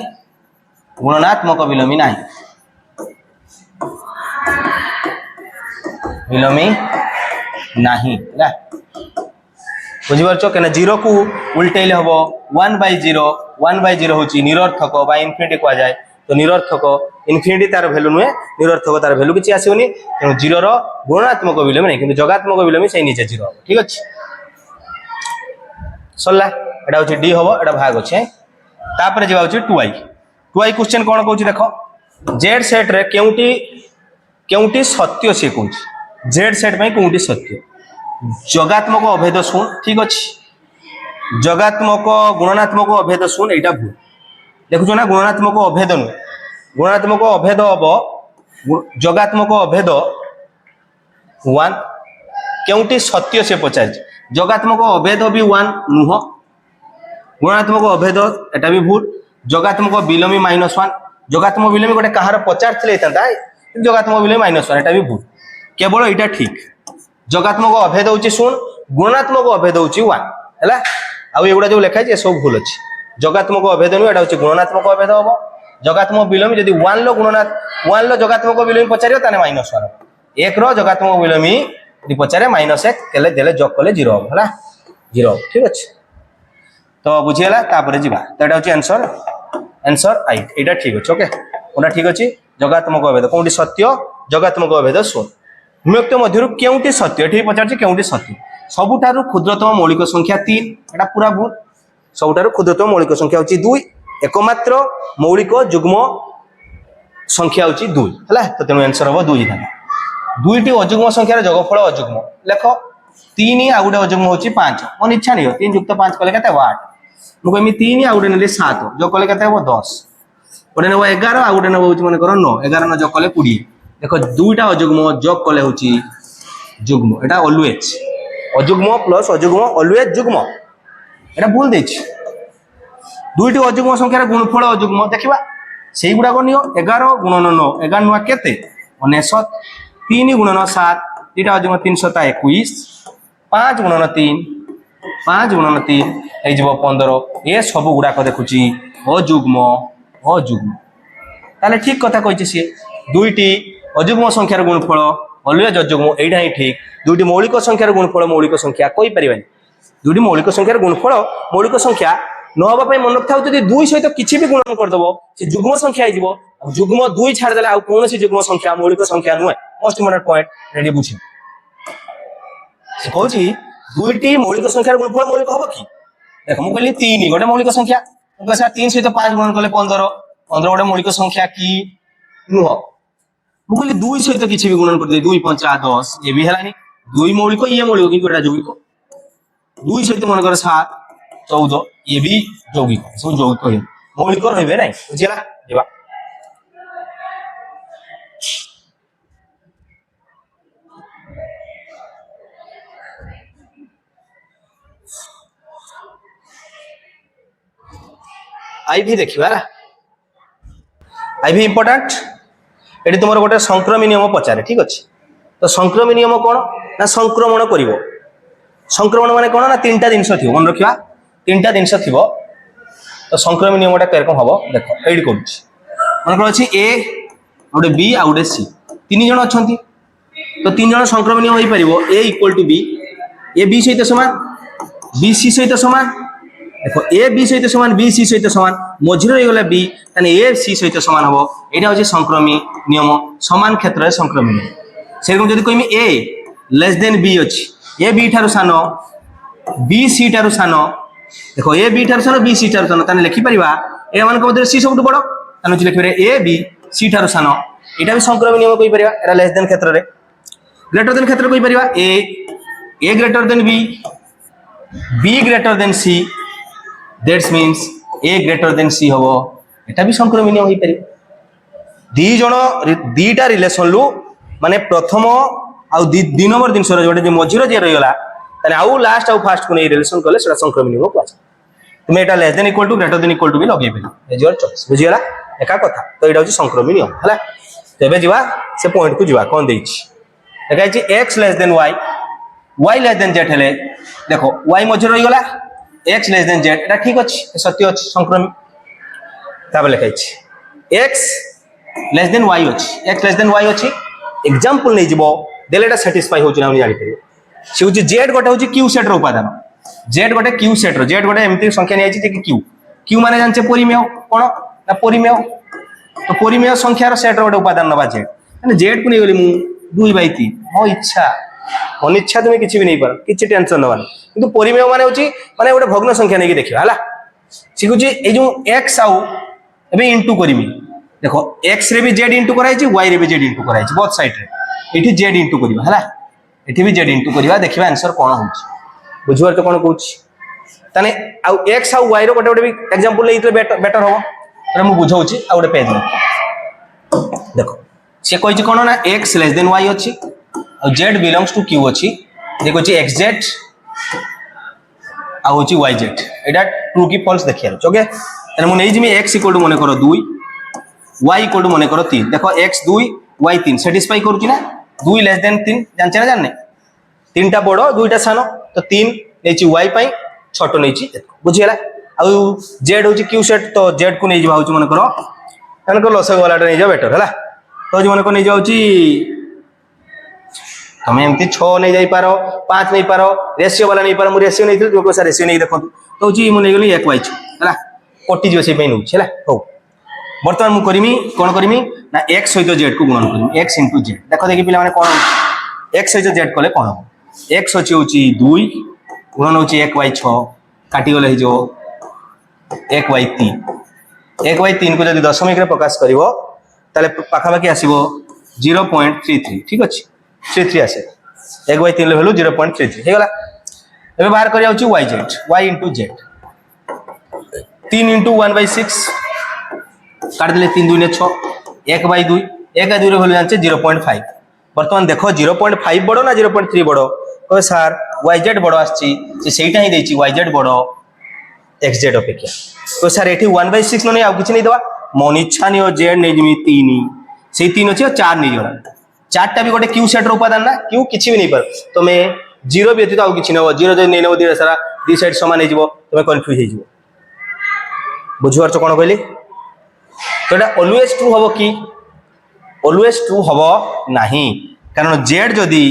S1: गुणात्मक विलोमी नहीं विलोमी नहीं है बुझीपार क्या जीरो को उल्टेले हम 1/0 हूँ निरर्थक बा इनफिनिटी कह जाए तो निरर्थक इनफिनिटी तार भैल्यू नुहे निरर्थक तार भैल्यू किसी आसोनी तेणु जीरो रो गुणात्मक विलोमी नहीं कि जगात्मक विलोमी से निजे जीरो हम ठीक अच्छे सरला एटा हूँ डी हम एटा भाग अच्छे तापर जा 2i क्वेश्चन कौन कौन देख जेड सेट रे केउटी सत्य सी कौन जेड सेट में कौटी सत्य जगात्मक अभेद शुण ठीक अच्छे जगात्मक गुणात्मक अभेद शुण यहाँ भूल देखुच ना गुणात्मक अभेद नुह गुणात्मक अभेद हम जगात्मक अभेद 1 केउटी सत्य से पचार जगात्मक अभेद भी 1 नुह गुणात्मक अभेद एटा भी भूल जगात्मक विलोमी -1 जगात्मक विलोमी गोटे कहार पचार जगात्मक विलोमी -1 एटा भी भूल केवल यहाँ ठीक जगात्मक अभेद होची शुण गुणात्मक अभेद होची 1 हैला आउ एगुडा जो लिखा है सब भूल अच्छी जगात्मक अभेद नुह एटा होची गुणात्मक अभेद हम जगात्मक विलोमी जदि 1 लो गुणात्मक 1 लो जगात्मक विलोमी पचारियो ताने -1 1 रो जगात्मक विलोमी यदि पचारे -1 केले देले जग कले 0 हम हैला 0 ठीक अच्छे तो बुझीगला तापर जीवा तो एटा होची आंसर आई एटा ठीक अच्छे ओके ओटा ठीक अच्छे जगात्मक अभेद कोंटी सत्य जगात्मक अभेद शुण विभक्त मध्य केउटी सत्य ठीक पचार केउटी सत्य सबुठारु क्षुद्रतम मौलिक संख्या 3 एटा पूरा भूल सबुठारु क्षुद्रतम मौलिक संख्या होची 2 एकमात्र मौलिक जुग्म संख्या होची 2 हैला तो तेनु आंसर हो 2 था दुईटी अजुग्म संख्यार जोगफल अजुग्म लेख 3 आ गुटे अजुग्म होची 5 मन इच्छा नहीं 3 + 5 कले केते 8 मु कमी 3 आ गुटे नेले 7 जो कले केते हो 10 गुटे नेबो 11 आ गुटे नेबो होची मन करो 9 11 न जो कले 20 देखो दुईटा अजुग्म जोग कले होची जुग्म एटा ऑलवेज अजुग्म प्लस अजुग्म ऑलवेज जुग्म एटा भूल देछि दुईटी अजुग्म संख्यार गुणफल अजुग्म देखिबा सेही गुडा को नियो 11 × 9 11 नुआ केते 69 3 × 7 दुईटा अजुग्म 3 × 7 21 5 × 3 5 × 3 ए जीवो 15 ए सब गुडा को देखुची अजुग्म ताले ठीक कथा कहिछि से दुईटी अजुग्म संख्यार गुणफल ऑलवेज अजुग्म एटा ही ठीक दुईटी मौलिक संख्यार गुणफल मौलिक संख्या कोई परिबानी दुईटी मौलिक संख्यार गुणफल मौलिक संख्या न हबा पई मन रखथाउ जदि 2 सहित किछि भी गुणन कर दबो से जुग्म संख्या आइबो जुग्म 2 छाड़ देला आ कोन से जुग्म संख्या मौलिक संख्या नुय मोस्ट इम्पोर्टेंट पॉइंट रेडी बुझी से कहूची दुईटी मौलिक संख्यार गुणफल मौलिक हबो कि देखो मु कहली 3 गोटे मौलिक संख्या मु कहसा 3 सहित 5 गुणन करले 15 गोटे मौलिक संख्या की नुह मु कहली 2 सहित किछि भी गुणन कर दे 2 × 5 = 10 ये भी हलानी 2 मौलिक ये मौलिक किंतु एटा यौगिक 2 सहित मन कर 7 14 ये भी यौगिक सब यौगिक मौलिक रहबे नै बुझिला जेबा आई भी देखिबा आई भी इंपोर्टेंट एटी तुमर गोटे संक्रमी नियम पचारे ठीक अच्छे तो संक्रमी नियम कौन ना संक्रमण करिवो संक्रमण माने कौन ना 3टा जिनिस थिवो मन रखिबा 3टा जिनिस थिवो तो संक्रमी नियमटा केरकम हबो देखो एडी करूछि मन कर अछि ए गोटे बी आ गोटे सी 3 जण अछंती तो 3 जण संक्रमी नियम होई परिवो ए = बी ए बी सहित समान बी सी सहित समान देखो ए बी सहित समान बी सी सहित समान मझिर रही गला बी तने ए सी सहित समान हबो एटा होची संक्रमी नियम समान क्षेत्र रे संक्रमी नियम सेरकम जदी कहिमी ए लेस देन बी अछि ए बी ठारो सानो बी सी ठारो सानो देखो ए बी ठारो सानो बी सी ठारो सानो तने लिखि परिबा ए मान को मधे सी सबटु बडो तने लिखि परिबा ए बी सी ठारो सानो एटा भी संक्रमी नियम कहि परिबा एटा लेस देन क्षेत्र रे ग्रेटर देन क्षेत्र कहि परिबा A greater than B greater than C that's means A greater than C हबो एटा भी संक्रमी नियम होई परिबो दी जण दीटा रिलेशन लु माने प्रथम आ 2 नंबर दिन सर जोटे मझिर जे रही गला तने आउ लास्ट आउ फर्स्ट को नै रिलेशन करले सेटा संक्रमी नियम को आछे तुम एटा less than equal to greater than equal to भी लगे पेलो ए योर चॉइस बुझियला एका कथा तो एटा होची संक्रमी नियम हला तेबे जीवा से पॉइंट को जीवा कोन देछि देखा X less than Y Y less than Z हेले देखो वाई मझे रही गला एक्स लेस देन जेड एटा ठीक अछि सत्य अछि संक्रमी ताबे लिखाई एक्स लेस देन वाई अछि एक्स लेस देन वाई अछि एग्जांपल नै जिवो देलेटा सैटिस्फाई होछि ना जानि परियो से होछि जेड गोटे होछि क्यू सेट रो उपादान जेड गोटे क्यू सेट रो जेड गोटे एमती संख्या नै अछि जे क्यू क्यू माने जानछे परिमेय कोन ना परिमेय तो परिमेय संख्या रो सेट रो गोटे उपादान नबा जेड माने जेड को नै गली मु 2/3 मो इच्छा अनिच्छा तुम किसी भी नहीं पार किसी टेंशन नवानी किंतु परिमेय माने होची माने गोटे भग्न संख्या नहीं देखिबा हला सिकुची ए जो x आउ एबे इनटू करमी देखो x रे भी z इनटू कराई छि y रे भी z इनटू कराई छि बोथ साइड रे एठी z इनटू करबा हला एठी भी z इनटू करबा देखिबा आंसर कोन होची बुझवार तो कोन कहूची तने आउ x आउ y रो गोटे गोटे भी एग्जांपल लेइतले बेटर हो तर मु बुझाउची आ गोटे पेज देखो से कहै छि कोन ना x लेस देन y अछि z belongs to q अछि देखो छि xz आ होछि yz एटा ट्रू की फॉल्स देखिया ओके तने मु नै जिमी x इक्वल टू मने करो 2 y इक्वल टू मने करो 3 देखो x 2 y 3 सेटिस्फाई करूछि ना 2 लेस देन 3 जानछ ना जानने 3 टा बड़ो 2 टा सानो तो 3 नेछि y पई छोटो नेछि बुझियला आ z होछि q सेट तो z को नै जिवा होछि मने करो तनको लसक वाला नै जा बेटर हला तो जे मने को नै जाउछि तुम एमती 6 नहीं जाई पारो 5 नहीं पारो रेशियो वाला नहीं पारो मु रेशियो नहीं तुमको सर रेशियो नहीं देखो तो जी मु नहीं गली 1 y हला कोटी जो से पे नु छला हो वर्तमान मु करिमी कोन करिमी ना x सहित z को गुणन करिमी x * z देखो देखि पिला माने कोन x सहित z कले कोन x होची 2 गुणन होची 1 y 6 काटी गले ही जो 1 y 3 1 y 3 को जदि दशमिक रे प्रकाश करिवो ताले पाखा बाकी आसीबो 0.33 ठीक अछि 33 आसे 1 by 3 वैल्यू 0.33 हे गला एबे बाहर करिया होची yz y into z 3 into 1 by 6 काट दिले 3 2 ने 6 1 by 2 1 by 2 रे वैल्यू जानचे 0.5 वर्तमान देखो 0.5 बडो ना 0.3 बडो ओ सर yz बडो आछी से सेटा ही देची yz बडो xz अपेक्षा तो सर एठी 1 by 6 नै आ किछ नै दवा मन इच्छा नै z नै जिमी 3 से 3 अछि 4 नै जोड़ा चारटा भी गोटे क्यू सेट रो उपादान ना क्यू किछि भी नहीं पर तमे जीरो व्यतीत आउ किछि नबो जीरो जे नै नबो दी सारा दी साइड समान हे जिवो तमे कंफ्यूज हे जिवो बुझवार छ कोन कहली तो एटा ऑलवेज ट्रू हबो की ऑलवेज ट्रू हबो नाही कारण जेड जदी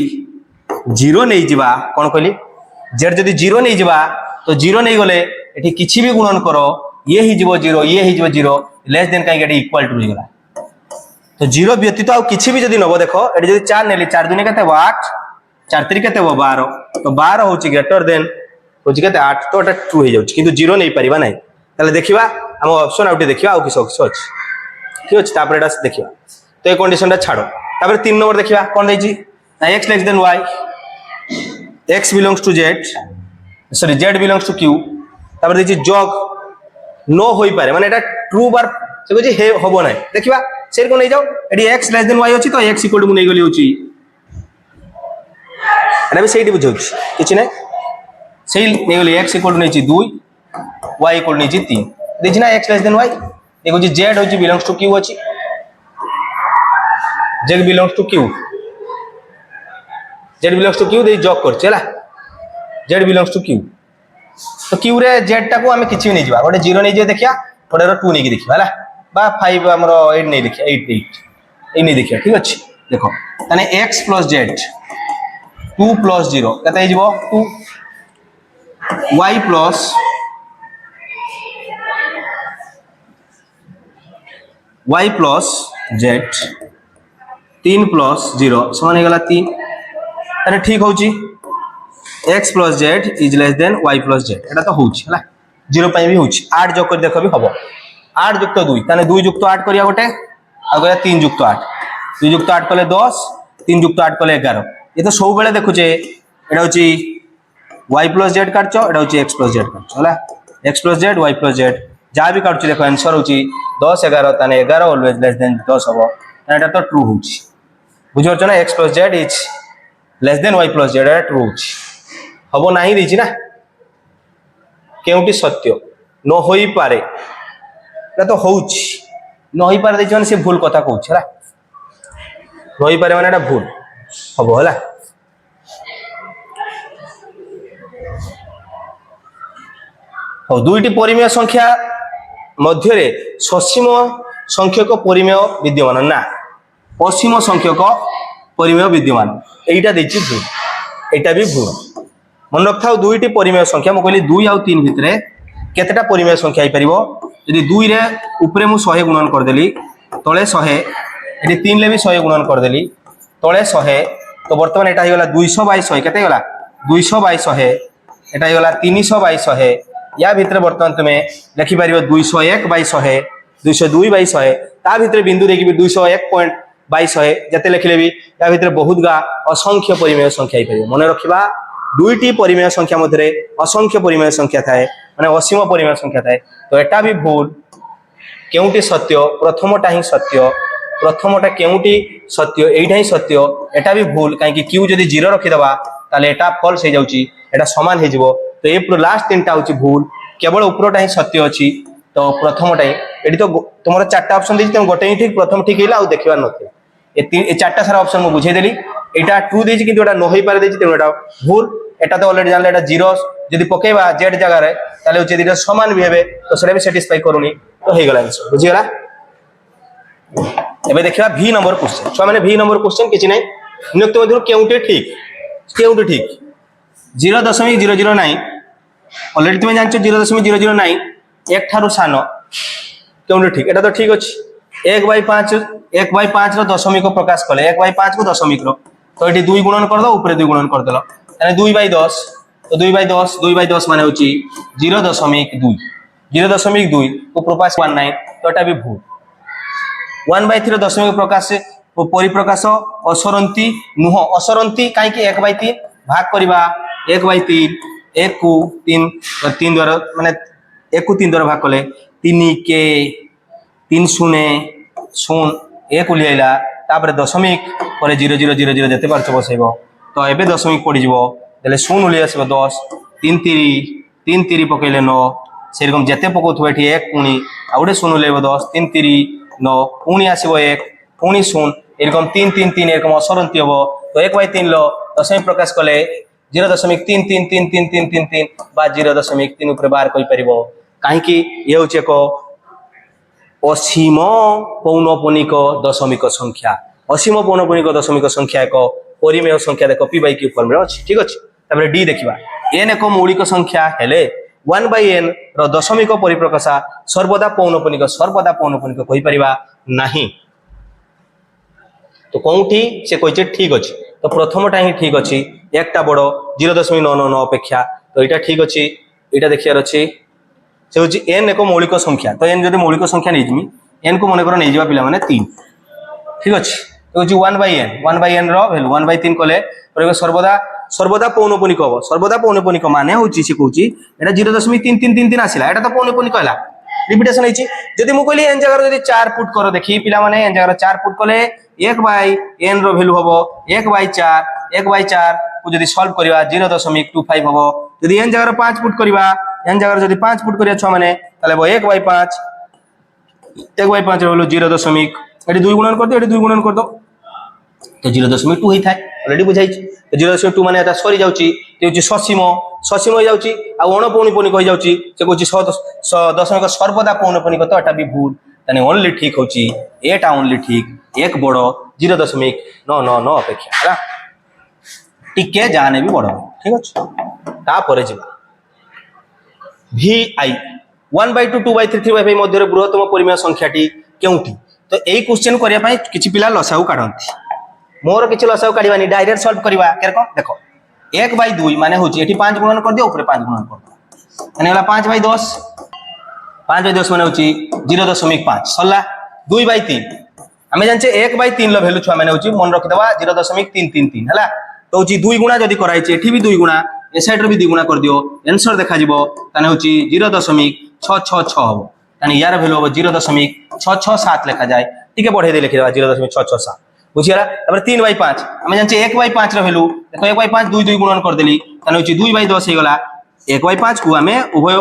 S1: जीरो नै जिबा कोन कहली जेड जदी जीरो नै जिबा तो जीरो नै गले एठी किछि भी गुणन करो ये ही जिवो जीरो ये ही जिवो जीरो लेस देन काई गेटी इक्वल टू हो गला तो जीरो व्यतीत आ किछि भी जदी नबो देखो एटी जदी 4 नेली 4 दुनी केते 8 4 3 केते 12 तो 12 होची ग्रेटर देन होची केते 8 तो एटा ट्रू हे जाउची किंतु जीरो नै परिबा नै तले देखिबा हम ऑप्शन आउट देखिबा आ किछ ऑप्शन अछि ठीक अछि तापर एटा देखिबा तो ए कंडीशन ता छाडो तापर 3 नंबर देखिबा कोन दैची ना x less than y x belongs to z sorry z belongs to q तापर दैची जॉग नो होई पारे माने एटा ट्रू बार से कहै हे होबो नै देखिबा सेर को नै जाओ एडी x लेस देन y अछि तो x इक्वल टू नै गली होची एना भी सेठी बुझौछि किछि नै सेही नै गली x इक्वल टू नै छि 2 y इक्वल नै छि 3 देखि ना x लेस देन y देखो जी z होची बिलोंग्स टू q अछि z belongs to q z belongs to q दे जॉक कर चला z बिलोंग्स टू q तो q रे z टा को हमें किछि नै जिबा गोटे 0 नै जे देखिया गोटे 2 नै कि देखिबा हला बा 5 हमरो 8 नै देखिया 8 8 ए नै देखिया ठीक अछि देखो तने x + z 2 + 0 कते हे जिवो 2 y + z 3 + 0 समान हे गला 3 तने ठीक होची x + z is less than y + z एटा तो होची हला 0 पई भी होची 8 जोग कर देखो भी हबो 8 युक्त 2 ताने 2 युक्त 8 करिया गोटे आ गया 3 युक्त 8 2 युक्त 8 कले 10 3 युक्त 8 कले 11 ये तो सब बेले देखुचे एटा होची y + z काटचो एटा होची x + z काटचो हला x + z y + z जा भी काटचो देखो आंसर होची 10 11 ताने 11 ऑलवेज लेस देन 10 हबो एटा तो ट्रू होची बुझो छ ना x + z is less than y + z Etah true होची हबो नाही दिछि ना केउटी सत्य न होई पारे एटा तो होउची न होई पारे दिछि माने से भूल कथा कहउछ हला न होई पारे माने एटा भूल हम है हाँ दुईटी परिमेय संख्या मध्य ससीम संख्यक परिमेय विद्यमान ना असीम संख्यक परिमेय विद्यमान यहीटा देखिए भूल यहाँ भी भूल मन रखा दुईटी परिमेय संख्या मुझे कहली 2 और 3 भितर केतेटा परिमेय संख्या हो यदि 2 रे उपरे मु 100 गुणन करदेली तले 100 ये 3 रे भी 100 गुणन करदेली तले 100 तो बर्तमान यहाँ होगा 200 बाई 100 केते गला 200 बाई 100 यहाँ होगा 300 बाई 100 या भितर बर्तमान तुम्हें लिखिपार 201 बाई 100 202 बाई 100 ता भितर बिंदु देखिए 201 पॉइंट बाई 100 जिते लिखले भी या भितर बहुत गा असंख्य परिमेय संख्या हो मन रखा दुईटी परिमेय संख्या मध्य असंख्य परिमेय संख्या थाए माने असीम परिमेय संख्या थाए तो एटा भी भूल केउटी सत्य प्रथमटा ही सत्य प्रथमटा केउटी सत्य एटा ही सत्य एटा भी भूल कहीं क्यू जदि 0 रखिदबा ताले एटा फॉल्स हो जाउची एटा समान हो जिवो तो ए लास्ट तीनटा होची भूल केवल उपरटा ही सत्य अछि तो प्रथमटा ही एटी तो तुमर चारटा ऑप्शन देछि तुम गोटे ही ठीक प्रथम ठीक हैला आ देखिबार नथि ए चारटा सारा ऑप्शन मु बुझाई देली एटा ट्रू देछि किंतु एटा न होई पारे देछि तेनो एटा भूल एटा तो ऑलरेडी जानले एटा 0 जदि पकेबा जेड जगह रे ताले होछि दिटा समान भी हेबे तो सेटा भी सैटिस्फाई करूनी तो हे गला आंसर बुझि गला एबे देखिबा v नंबर क्वेश्चन छुआ माने v नंबर क्वेश्चन किछि नै नियुक्त मध्य केउटे ठीक 0.009 ऑलरेडी तुम जानछो 0.009 एक ठारो सान केउटे ठीक एटा तो ठीक अछि 1/5 रो दशमिक प्रकाश कले 1/5 को दशमिक रो तो एटी 2 गुणन कर दो ऊपर 2 गुणन कर देलो यानी 2/10 तो 2/10 माने होची 0.2 को प्रकाश 19 तो एटा भी भूल 1/3 दशमिक प्रकाश से परिप्रकाश असरंती नुह असरंती काई कि 1/3 भाग करबा 1/3 1 को 3 द्वारा माने 1 को 3 द्वारा भाग कले 3 के 3 शून्य 1 उलियाला तापर दशमिक पर 0000 जते पारछ बसैबो तो एबे दशमिक पड़ी जीवो देले 0 उलिया आसीबो 10 3 3 पकैले 9 सेरकम जते पकोथबे एठी 1 पुणी आउडे 0 लेबो 10 3 3 9 पुणी आसीबो 1 पुणी 0 एरकम 3 3 3 एरकम असरंती हबो तो 1/3 लो दशमिक प्रकाश कले 0.33333 बा 0.3 ऊपर बार कहि परिबो काहे कि ये होचे को असीम पौनपुनिक दशमिक संख्या असीम पौनपुनिक दशमिक संख्या एक परिमेय संख्या देखो p by q फॉर्म रे अछि ठीक अछि तबरे d देखिबा n एक मौलिक संख्या हेले 1/n रो दशमिक परिप्रकाशा सर्वदा पौनपुनिक कहि परिबा नाही तो कोउठी से कहिचे ठीक अछि तो प्रथमटा ही ठीक अछि एकटा बडो 0.999 अपेक्षा तो एटा ठीक अछि एटा देखियार अछि से होची n एक मौलिक संख्या तो n जदि मौलिक संख्या नै जिमी n को मने कर नै जिबा पिला माने 3 ठीक अछि तो होची 1/n रो वैल्यू 1/3 कोले पर सर्वदा पौनपुनिक हो सर्वदा पौनपुनिक माने होची से कहूची एटा 0.3333 आसिला एटा तो पौनपुनिक हला रिपीटेशन होची जदि मु कहली n जगह जदि 4 पुट करो देखि पिला माने n जगह 4 पुट कोले 1/n रो वैल्यू हबो 1/4 को जदि सॉल्व करिवा 0.25 हबो जदि n जगह 5 पुट करिवा n जगह जदि 5 पुट करिया छ माने ताले 1/5 हलो 0. एटी 2 गुणन कर दो एटी 2 गुणन कर दो तो 0.2 होई थाय ऑलरेडी बुझाई तो 0.2 माने एटा सरी जाउची ते होची ससीम हो जाउची आ अणपौनपुनिक हो जाउची से कहूची दशमिक सर्वदा पौनपुनिक तो एटा भी भूल तने ओनली ठीक होची एटा ओनली ठीक एक बड़ो 0.999 अपेक्षा हला टिके जाने भी बड़ो ठीक अछि ता परे जिबा vi 1/2 2/3 3/5 मध्य बृहत्तम परिमेय संख्याटी केउठी तो एई क्वेश्चन करिया पई किछि पिला लसाउ काढंती मोर किछि लसाउ काढिबानी डायरेक्ट सॉल्व करबा केरको देखो 1/2 माने होची एठी 5 गुणन कर दियो ऊपर 5 गुणन कर दो माने होला 5/10 5/10 माने होची 0.5 सल्ला 2/3 हमें जानचे 1/3 लो वैल्यू छुआ माने होची मन रखि देबा 0.333 हला तो होची 2 गुणा जदी कराइचे एठी भी 2 गुणा ए साइड रे भी 2 गुणा कर दियो आंसर देखा जिवो ताने होची 0.666 हबो ताने यार वैल्यू हबो 0.667 लिखा जाए ठीक है बढ़े दे लिखि देबा 0.667 बुझियला तब 3/5 हमें जानचे 1/5 रो वैल्यू देखो 1/5 2 गुणन कर देली ताने होची 2/10 हे गला 1/5 को हमें उभय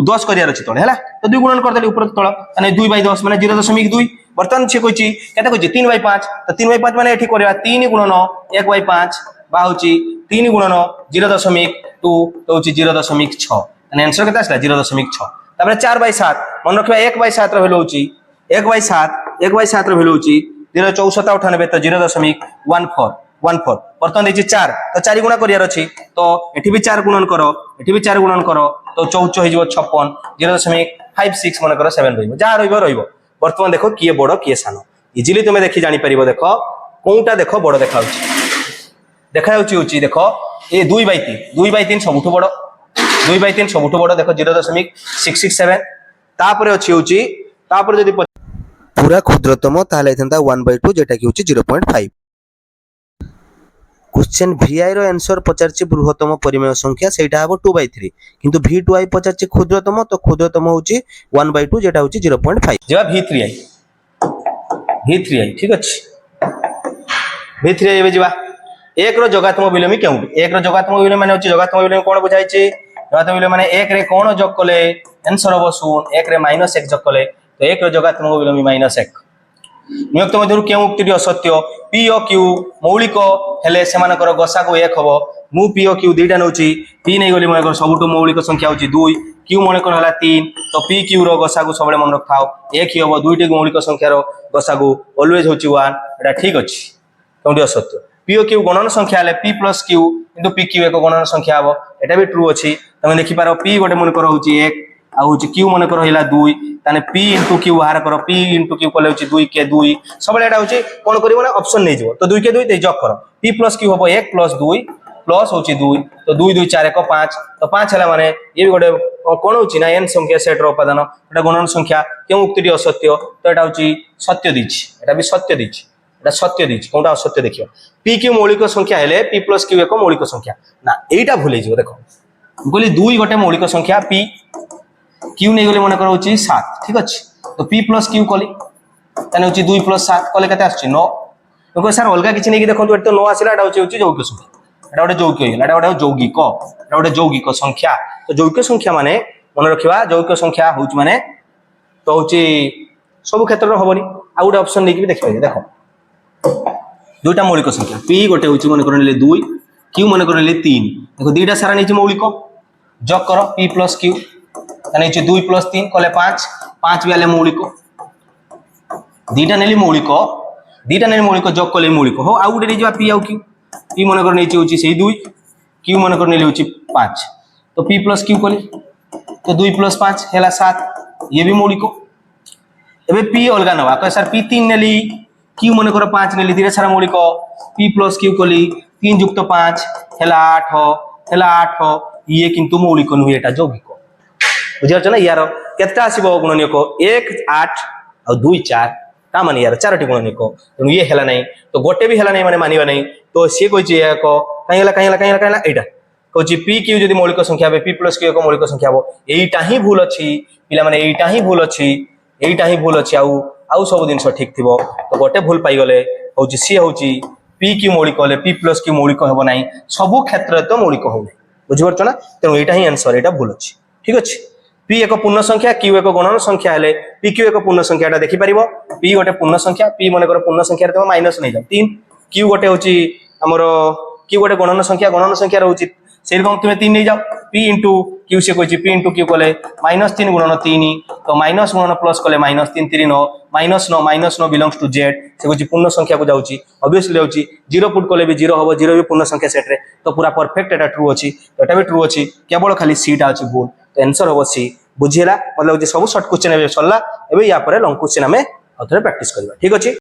S1: 10 करियार अछि तळे हला तो 2 गुणन कर देली ऊपर तळ ताने 2/10 माने 0.2 बर्तमान से कहछि केते कहछि 3/5 तो 3/5 माने एठी करबा 3 गुणन 1/5 बा होछि 3 गुणन 0.2 तो होछि 0.6 माने आंसर केते आसला 0.6 तापर 4/7 मन रखबा 1/7 रो वैल्यू होछि 1/7 रो वैल्यू होछि 0.6498 तो 0.14 बर्तमान देखिए 4 तो 4 गुणा करियार अछि तो एठी भी 4 गुणन करो एठी भी 4 गुणन करो तो 14 हो जिवो 56 0.56 मन करो 7 रहइबो जा रहइबो बर्तमान देखो किए बड़ किए सानो इजीली तुमे देखि जानि परिबो देखो कोनटा देखो बड़ देखा होची देखो ए 2/3 सबुठु बड़ 2/3 सबुठु बड़ देखो 0.667 तापर अछि होची तापर जदि पूरा क्षुद्रतम ताले एथंता 1/2 जेटा कि होची 0.5 क्वेश्चन VI रो आंसर पचारछि बृहत्तम परिमेय संख्या सेटा हबो 2/3 किंतु V2I पचारछि क्षुद्रतम तो क्षुद्रतम होची 1/2 जेटा होची 0.5 जेबा V3I ठीक अछि V3I एबे जेबा एक रो जोगात्मक विलोमी केउटी एक रो जोगात्मक विलोमी माने होची जोगात्मक विलोमी कोन बुझाइ छि जोगात्मक विलोमी माने एक रे कोन जोग कले आंसर हबो शून्य एक रे -1 जोग कले तो एक रो जोगात्मक विलोमी -1 नियुक्त मध्यरु केउ उक्ति असत्य P ओ Q मौलिक हेले सेमानकर गसागु 1 हबो मु P ओ Q दुईटा नउची P नै गली मनकर सबुटो मौलिक संख्या होची 2 Q मनकर हला 3 तो P Q रो गसागु सबले मन रखाओ 1 ही हबो दुईटी मौलिक संख्या रो गसागु ऑलवेज होची 1 एटा ठीक अछि कोउडी असत्य P ओ Q गणन संख्या हले P + Q किंतु P Q एक गणन संख्या हबो एटा भी ट्रू अछि तमे देखि पारो P गोटे मनकर होची 1 आ होची Q मनकर हला 2 ताने P * Q बाहर करो P * Q कोले होची 2 के 2 सबले एटा होची कोन करिवो ना ऑप्शन नै जिवो तो 2 के 2 ते जॉक करो P + Q हबो 1 + 2 प्लस होची 2 तो 2 2 4 1 5 तो 5 हला माने ये भी गोटे कोन होची ना n संख्या सेट रो उपादान एटा गणन संख्या केउ उक्तिटी असत्य तो एटा होची सत्य दिछि एटा भी सत्य दिछि एटा सत्य दिछि कोनटा असत्य देखियो P Q मौलिक संख्या हेले P + Q एक मौलिक संख्या ना एटा भूलै जिवो देखो बोली 2 गोटे मौलिक संख्या P Q नै गले मन करो होची 7 ठीक अछि तो P + Q कली तने होची 2 + 7 कले कते आछी 9 तो सर अलगा किछि नै कि देखो एत तो 9 आसिला एटा होची यौगिक संख्या एटा गोटे यौगिक एटा गोटे यौगिक संख्या तो यौगिक संख्या माने मन रखिबा यौगिक संख्या होची माने तो होची सब क्षेत्र रो होबनी आ गोटे ऑप्शन नै कि देखिबा देखो दुईटा मौलिक संख्या P गोटे होची मन करनेले 2 Q मन करनेले 3 देखो दुईटा सारा नै मौलिक जॉक करो P + Q तने 2 + 3 कले 5 5 भी आले मौलिक दीटा नेली मौलिक जॉक कले मौलिक हो आ उडे जेबा P आ Q P मन कर नेची होची सेही 2 Q मन कर नेली होची 5 तो P + Q कले तो 2 + 5 हेला 7 ये भी मौलिक एबे P अलगा नवा कह सर P 3 नेली Q मन कर 5 नेली धीरे सारा मौलिक P + Q कली 3 + 5 हेला 8 ये किंतु मौलिक नुहे एटा यौगिक बुझियछ ना यार केतटा आसीबो गुणनीयक 1 8 और 2 4 ता माने यार चारटी गुणनीयक तो ये हेला नै तो गोटे भी हेला नै माने मानिबा नै तो से कहै एक काहेला एटा कहै P Q जदि मौलिक संख्या बे P + Q एक मौलिक संख्या हो एटा ही भूल अछि पिला माने एटा ही भूल अछि आउ सब दिन ठीक थिबो तो गोटे भूल पाई गले होची सी होची P Q मौलिक होले P + Q मौलिक हेबो नै सब क्षेत्र तो मौलिक हो बुझिबछ ना तेनु एटा ही आंसर एटा भूल अछि ठीक अछि P एक पूर्ण संख्या Q एक गणन संख्या हेले P Q एक पूर्ण संख्या एटा देखि परिबो P गोटे पूर्ण संख्या P माने कर पूर्ण संख्या रे त माइनस नै जाऊ 3 Q गोटे होची हमरो Q गोटे गणन संख्या रहउची सेर कम तुमे 3 नै जाऊ P * Q से कहछि P * Q कले -3 × 3 तो माइनस गुणन प्लस कले -3 3 9 -9 बिलोंग्स टू Z से कहछि पूर्ण संख्या को जाउची ऑब्वियसली होची 0 पुट कले भी 0 हबो 0 भी पूर्ण संख्या सेट रे तो पूरा परफेक्ट एटा ट्रू अछि एटा भी ट्रू अछि केवल खाली सी टा अछि भूल तो आंसर होबो सी बुझियला मतलब जे सब शॉर्ट क्वेश्चन एबे सरला एबे या परे लॉन्ग क्वेश्चन हमें अथरे प्रैक्टिस करबा ठीक अछि।